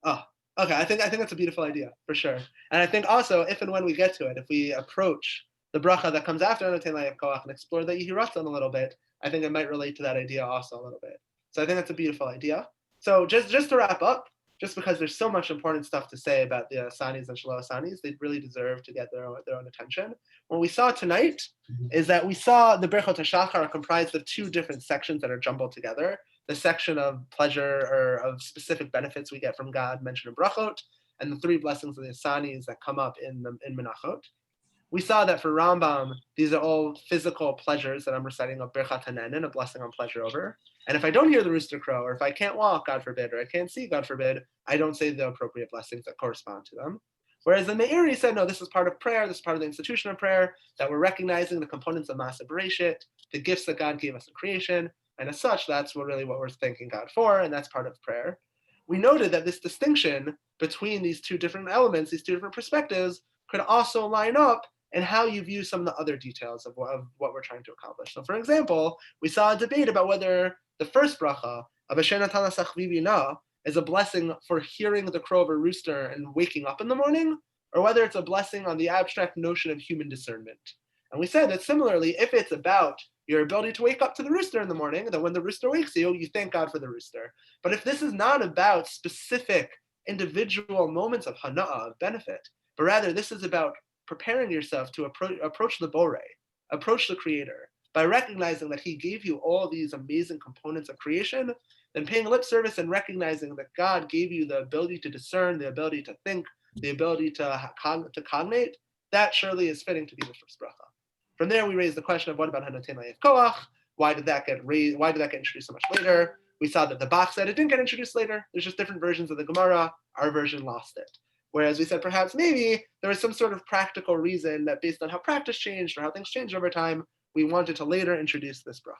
Oh, okay. I think that's a beautiful idea for sure. And I think also if and when we get to it, if we approach the bracha that comes after Noten Layef Koach and explore the Yihiratzon a little bit, I think it might relate to that idea also a little bit. So I think that's a beautiful idea. So just to wrap up, just because there's so much important stuff to say about the Asanis and Shelo Asanis, they really deserve to get their own attention. What we saw tonight is that we saw the Berchot HaShachar are comprised of two different sections that are jumbled together. The section of pleasure or of specific benefits we get from God mentioned in Brachot, and the three blessings of the Asanis that come up in Menachot. We saw that for Rambam, these are all physical pleasures that I'm reciting a Birchat Hanenin, a blessing on pleasure over. And if I don't hear the rooster crow, or if I can't walk, God forbid, or I can't see, God forbid, I don't say the appropriate blessings that correspond to them. Whereas the Meiri said, no, this is part of prayer, this is part of the institution of prayer, that we're recognizing the components of Ma'aseh Bereshit, the gifts that God gave us in creation, and as such, that's what we're thanking God for, and that's part of prayer. We noted that this distinction between these two different elements, these two different perspectives, could also line up in how you view some of the other details of what we're trying to accomplish. So for example, we saw a debate about whether the first bracha of Asher Natan Lasach Vivina is a blessing for hearing the crow of a rooster and waking up in the morning, or whether it's a blessing on the abstract notion of human discernment. And we said that similarly, if it's about your ability to wake up to the rooster in the morning, then when the rooster wakes you, you thank God for the rooster. But if this is not about specific individual moments of hana'ah, of benefit, but rather this is about preparing yourself to approach the Borei, approach the Creator, by recognizing that He gave you all these amazing components of creation, then paying lip service and recognizing that God gave you the ability to discern, the ability to think, the ability to cognate, that surely is fitting to be the first bracha. From there, we raised the question of what about Hanoten Layef Koach? Why did that get raised? Why did that get introduced so much later? We saw that the Bach said it didn't get introduced later. There's just different versions of the Gemara. Our version lost it. Whereas we said perhaps maybe there was some sort of practical reason that based on how practice changed or how things changed over time, we wanted to later introduce this bracha.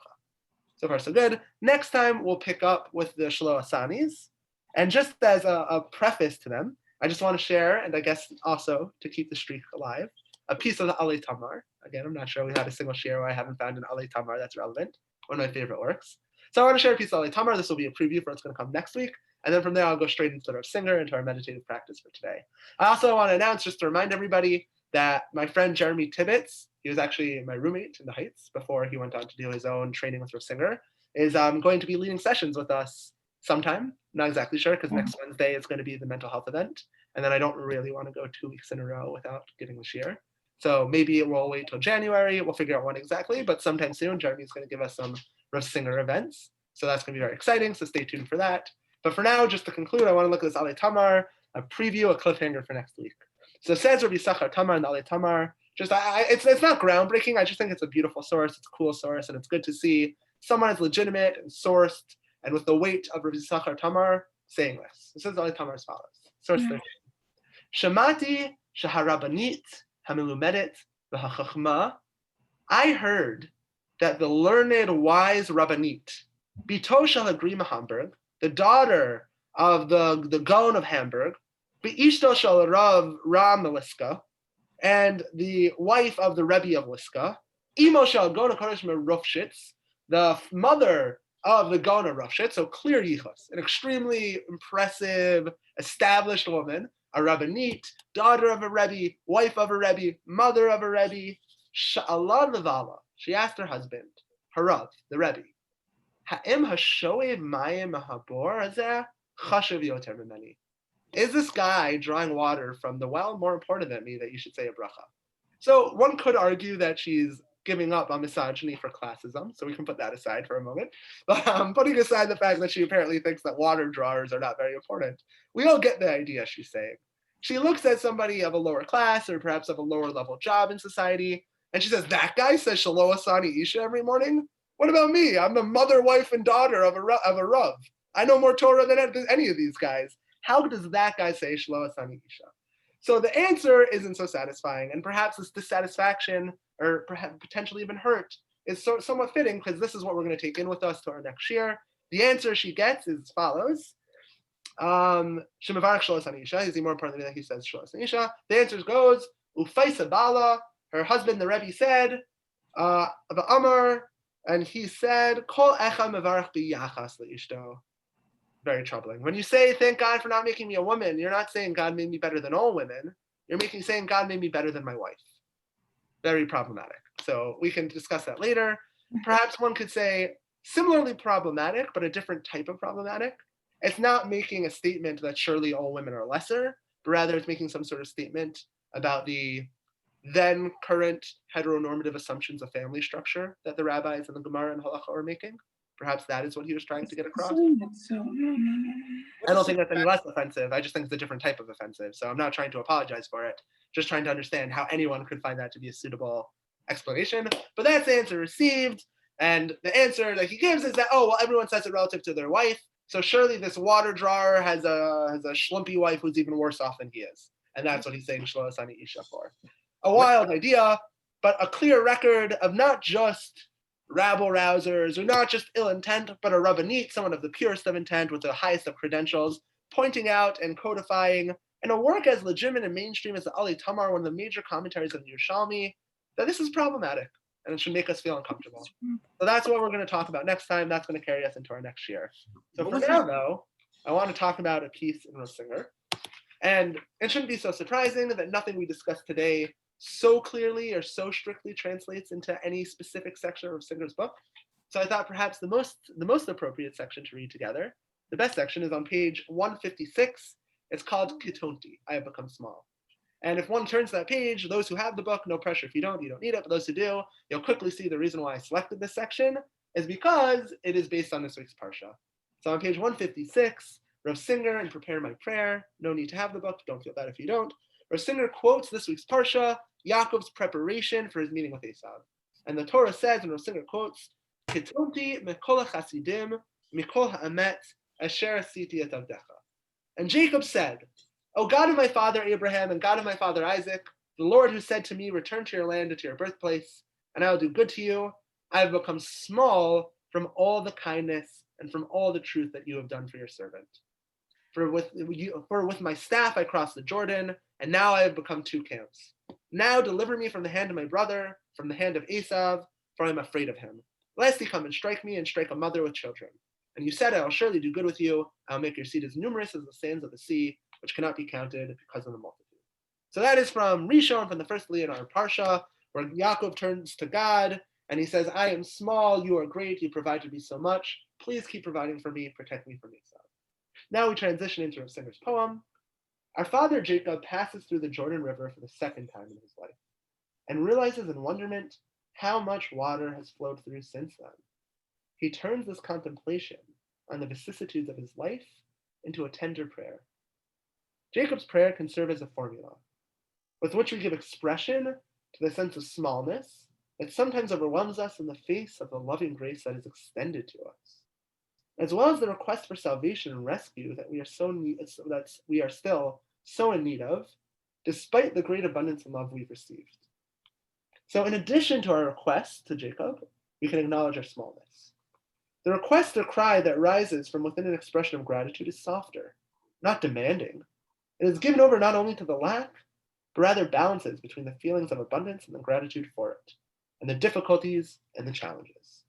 So far, so good. Next time, we'll pick up with the Shelo Asanis. And just as a preface to them, I just want to share, and I guess also to keep the streak alive, a piece of the Alei Tamar. Again, I'm not sure we had a single shiur where I haven't found an Alei Tamar that's relevant. One of my favorite works. So I want to share a piece of Alei Tamar. This will be a preview for what's going to come next week. And then from there, I'll go straight into the Singer, into our meditative practice for today. I also want to announce, just to remind everybody, that my friend Jeremy Tibbetts, he was actually my roommate in the Heights before he went on to do his own training with Rav Singer, is going to be leading sessions with us sometime. Not exactly sure, because next Wednesday is going to be the mental health event. And then I don't really want to go 2 weeks in a row without giving the shiur. So maybe we'll wait till January. We'll figure out when exactly, but sometime soon, Jeremy's going to give us some Rav Singer events. So that's going to be very exciting. So stay tuned for that. But for now, just to conclude, I want to look at this Alei Tamar, a preview, a cliffhanger for next week. So it says Rabbi Yisachar Tamar and the Alei Tamar. Just it's not groundbreaking. I just think it's a beautiful source. It's a cool source, and it's good to see someone is legitimate and sourced, and with the weight of Rabbi Yisachar Tamar saying this. It says Alei Tamar as follows. Source 13. Shamati shaharabanit hamilumedet v'hachachma. I heard that the learned, wise Rabbanit, Bito shel Agrima Hamburg, the daughter of the Gaon of Hamburg, Be'ishto shel Rav Ram Liska, and the wife of the Rebbe of Liska, Imo shel Gaon HaKodesh Merufshitz, the mother of the Gaon of Rufshitz, so clear yichus, an extremely impressive, established woman, a Rabbanit, daughter of a Rebbe, wife of a Rebbe, mother of a Rebbe, Sha'ala Levala, she asked her husband, Harav, the Rebbe, Ha'im hashoev mayim mahabor hazeh chashav yoter mimeni. is this guy drawing water from the well more important than me that you should say a bracha? So one could argue that she's giving up on misogyny for classism, so we can put that aside for a moment. But putting aside the fact that she apparently thinks that water drawers are not very important, we all get the idea she's saying. She looks at somebody of a lower class or perhaps of a lower level job in society, and she says, that guy says Shalom Asani Isha every morning? What about me? I'm the mother, wife, and daughter of a Rav. I know more Torah than any of these guys. How does that guy say Shalom Asani Isha? So the answer isn't so satisfying, and perhaps this dissatisfaction, or perhaps potentially even hurt, is somewhat fitting, because this is what we're going to take in with us to our next shiur. The answer she gets is as follows. Shemavarach Shalom Asani Isha. Is he more important than he says Shalom Asani Isha? The answer goes, Ufaisa Bala, her husband, the Rebbe, said, Amar, and he said, Kol echa mevarach biyachas leishto. Very troubling. When you say, thank God for not making me a woman, you're not saying God made me better than all women. You're saying God made me better than my wife. Very problematic. So we can discuss that later. Perhaps one could say similarly problematic, but a different type of problematic. It's not making a statement that surely all women are lesser, but rather it's making some sort of statement about the then current heteronormative assumptions of family structure that the rabbis and the Gemara and Halacha are making. Perhaps that is what he was trying to get across. I don't think that's any less offensive. I just think it's a different type of offensive. So I'm not trying to apologize for it, just trying to understand how anyone could find that to be a suitable explanation. But that's the answer received. And the answer that he gives is that, oh, well, everyone says it relative to their wife. So surely this water drawer has a schlumpy wife who's even worse off than he is. And that's what he's saying Shlo Asani Isha for. A wild idea, but a clear record of not just rabble-rousers, or not just ill intent, but a rabbanit, someone of the purest of intent with the highest of credentials, pointing out and codifying in a work as legitimate and mainstream as the Ali Tamar, one of the major commentaries of the Yerushalmi, that this is problematic and it should make us feel uncomfortable. So that's what we're going to talk about next time. That's going to carry us into our next year. So for now, though, I want to talk about a piece in Rosinger. And it shouldn't be so surprising that nothing we discussed today so clearly or so strictly translates into any specific section of Singer's book. So I thought perhaps the most appropriate section to read together, the best section, is on page 156. It's called Kitonti, I have become small. And if one turns to that page, those who have the book, no pressure if you don't need it, but those who do, you'll quickly see the reason why I selected this section is because it is based on this week's Parsha. So on page 156, Rav Singer, in Prepare My Prayer, no need to have the book, don't feel bad if you don't, Rav Singer quotes this week's Parsha, Yaakov's preparation for his meeting with Esav. And the Torah says, and Rav Singer quotes, Kitonti mekol hachasidim mikol ha'amet asher asiti et avdecha. And Jacob said, O God of my father Abraham and God of my father Isaac, the Lord who said to me, return to your land and to your birthplace, and I will do good to you, I have become small from all the kindness and from all the truth that you have done for your servant. For with my staff I crossed the Jordan, and now I have become two camps. Now deliver me from the hand of my brother, from the hand of Esav, for I am afraid of him. Lest he come and strike me and strike a mother with children. And you said, I will surely do good with you. I will make your seed as numerous as the sands of the sea, which cannot be counted because of the multitude. So that is from Rishon, from the first Li in our Parsha, where Yaakov turns to God, and he says, I am small, you are great, you provided me so much. Please keep providing for me, protect me from Esav. Now we transition into Rav Singer's poem. Our father Jacob passes through the Jordan River for the second time in his life, and realizes in wonderment how much water has flowed through since then. He turns this contemplation on the vicissitudes of his life into a tender prayer. Jacob's prayer can serve as a formula, with which we give expression to the sense of smallness that sometimes overwhelms us in the face of the loving grace that is extended to us, as well as the request for salvation and rescue that we are still so in need of, despite the great abundance and love we've received. So in addition to our request to Jacob, we can acknowledge our smallness. The request or cry that rises from within an expression of gratitude is softer, not demanding. It is given over not only to the lack, but rather balances between the feelings of abundance and the gratitude for it, and the difficulties and the challenges.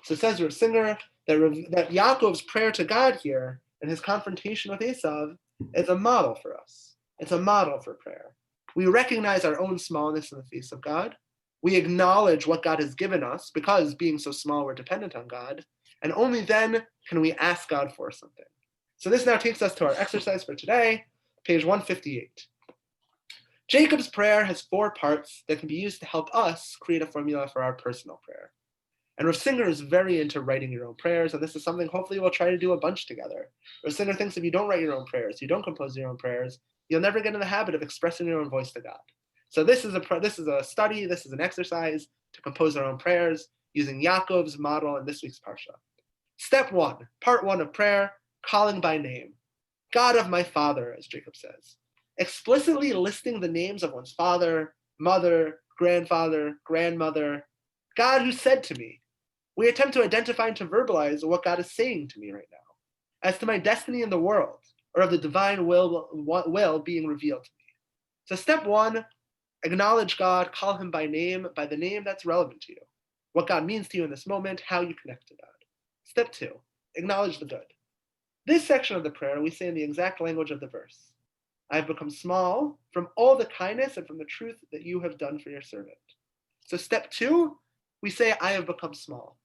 So says Rav Singer that Yaakov's prayer to God here and his confrontation with Esav is a model for us. It's a model for prayer. We recognize our own smallness in the face of God. We acknowledge what God has given us because being so small, we're dependent on God. And only then can we ask God for something. So this now takes us to our exercise for today. page 158. Jacob's prayer has 4 parts that can be used to help us create a formula for our personal prayer. And Rav Singer is very into writing your own prayers, and this is something hopefully we'll try to do a bunch together. Rav Singer thinks if you don't write your own prayers, you don't compose your own prayers, you'll never get in the habit of expressing your own voice to God. So this is a study, this is an exercise to compose our own prayers using Yaakov's model in this week's Parsha. Step 1, part 1 of prayer, calling by name. God of my father, as Jacob says. Explicitly listing the names of one's father, mother, grandfather, grandmother, God who said to me. We attempt to identify and to verbalize what God is saying to me right now, as to my destiny in the world, or of the divine will being revealed to me. So step 1, acknowledge God, call him by name, by the name that's relevant to you, what God means to you in this moment, how you connect to God. Step 2, acknowledge the good. This section of the prayer, we say in the exact language of the verse. I have become small from all the kindness and from the truth that you have done for your servant. So step 2, we say, I have become small.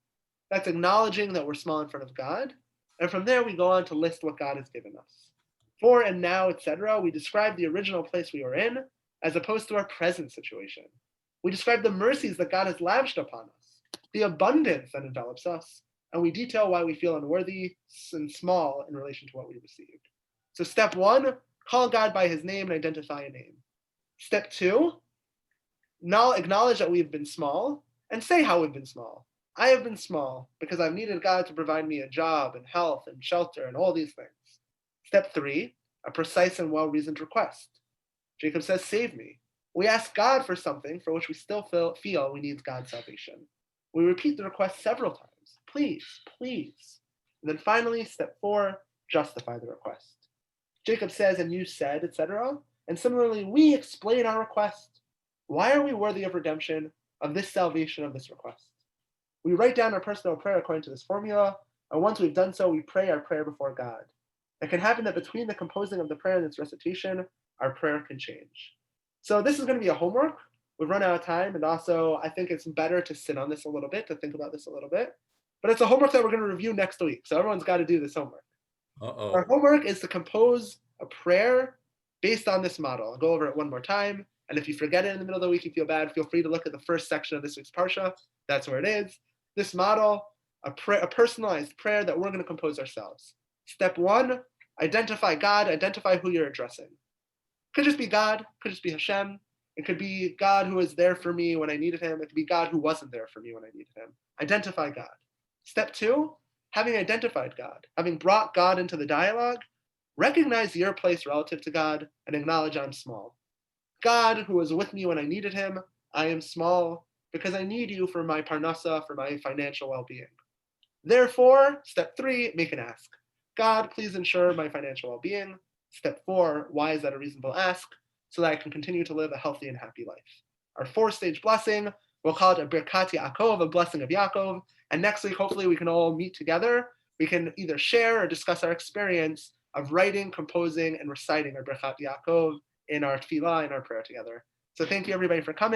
That's acknowledging that we're small in front of God. And from there, we go on to list what God has given us. For and now, etc., we describe the original place we were in, as opposed to our present situation. We describe the mercies that God has lavished upon us, the abundance that envelops us, and we detail why we feel unworthy and small in relation to what we received. So step 1, call God by his name and identify a name. Step 2, acknowledge that we've been small and say how we've been small. I have been small because I've needed God to provide me a job and health and shelter and all these things. Step 3, a precise and well-reasoned request. Jacob says, save me. We ask God for something for which we still feel we need God's salvation. We repeat the request several times. Please, please. And then finally, step 4, justify the request. Jacob says, and you said, etc. And similarly, we explain our request. Why are we worthy of redemption, of this salvation, of this request? We write down our personal prayer according to this formula, and once we've done so, we pray our prayer before God. It can happen that between the composing of the prayer and its recitation, our prayer can change. So this is going to be a homework. We've run out of time, and also I think it's better to sit on this a little bit, to think about this a little bit. But it's a homework that we're going to review next week, so everyone's got to do this homework. Our homework is to compose a prayer based on this model. I'll go over it one more time, and if you forget it in the middle of the week, you feel bad, feel free to look at the first section of this week's Parsha. That's where it is. This model, a personalized prayer that we're going to compose ourselves. Step 1, identify God, identify who you're addressing. Could just be God, could just be Hashem. It could be God who was there for me when I needed him. It could be God who wasn't there for me when I needed him. Identify God. Step 2, having identified God, having brought God into the dialogue, recognize your place relative to God and acknowledge I'm small. God who was with me when I needed him, I am small because I need you for my parnasa, for my financial well-being. Therefore, step 3, make an ask. God, please ensure my financial well-being. Step 4, why is that a reasonable ask? So that I can continue to live a healthy and happy life. Our 4-stage blessing, we'll call it a Birkat Yaakov, a blessing of Yaakov. And next week, hopefully we can all meet together. We can either share or discuss our experience of writing, composing, and reciting our Birkat Yaakov in our Tefillah, in our prayer together. So thank you everybody for coming.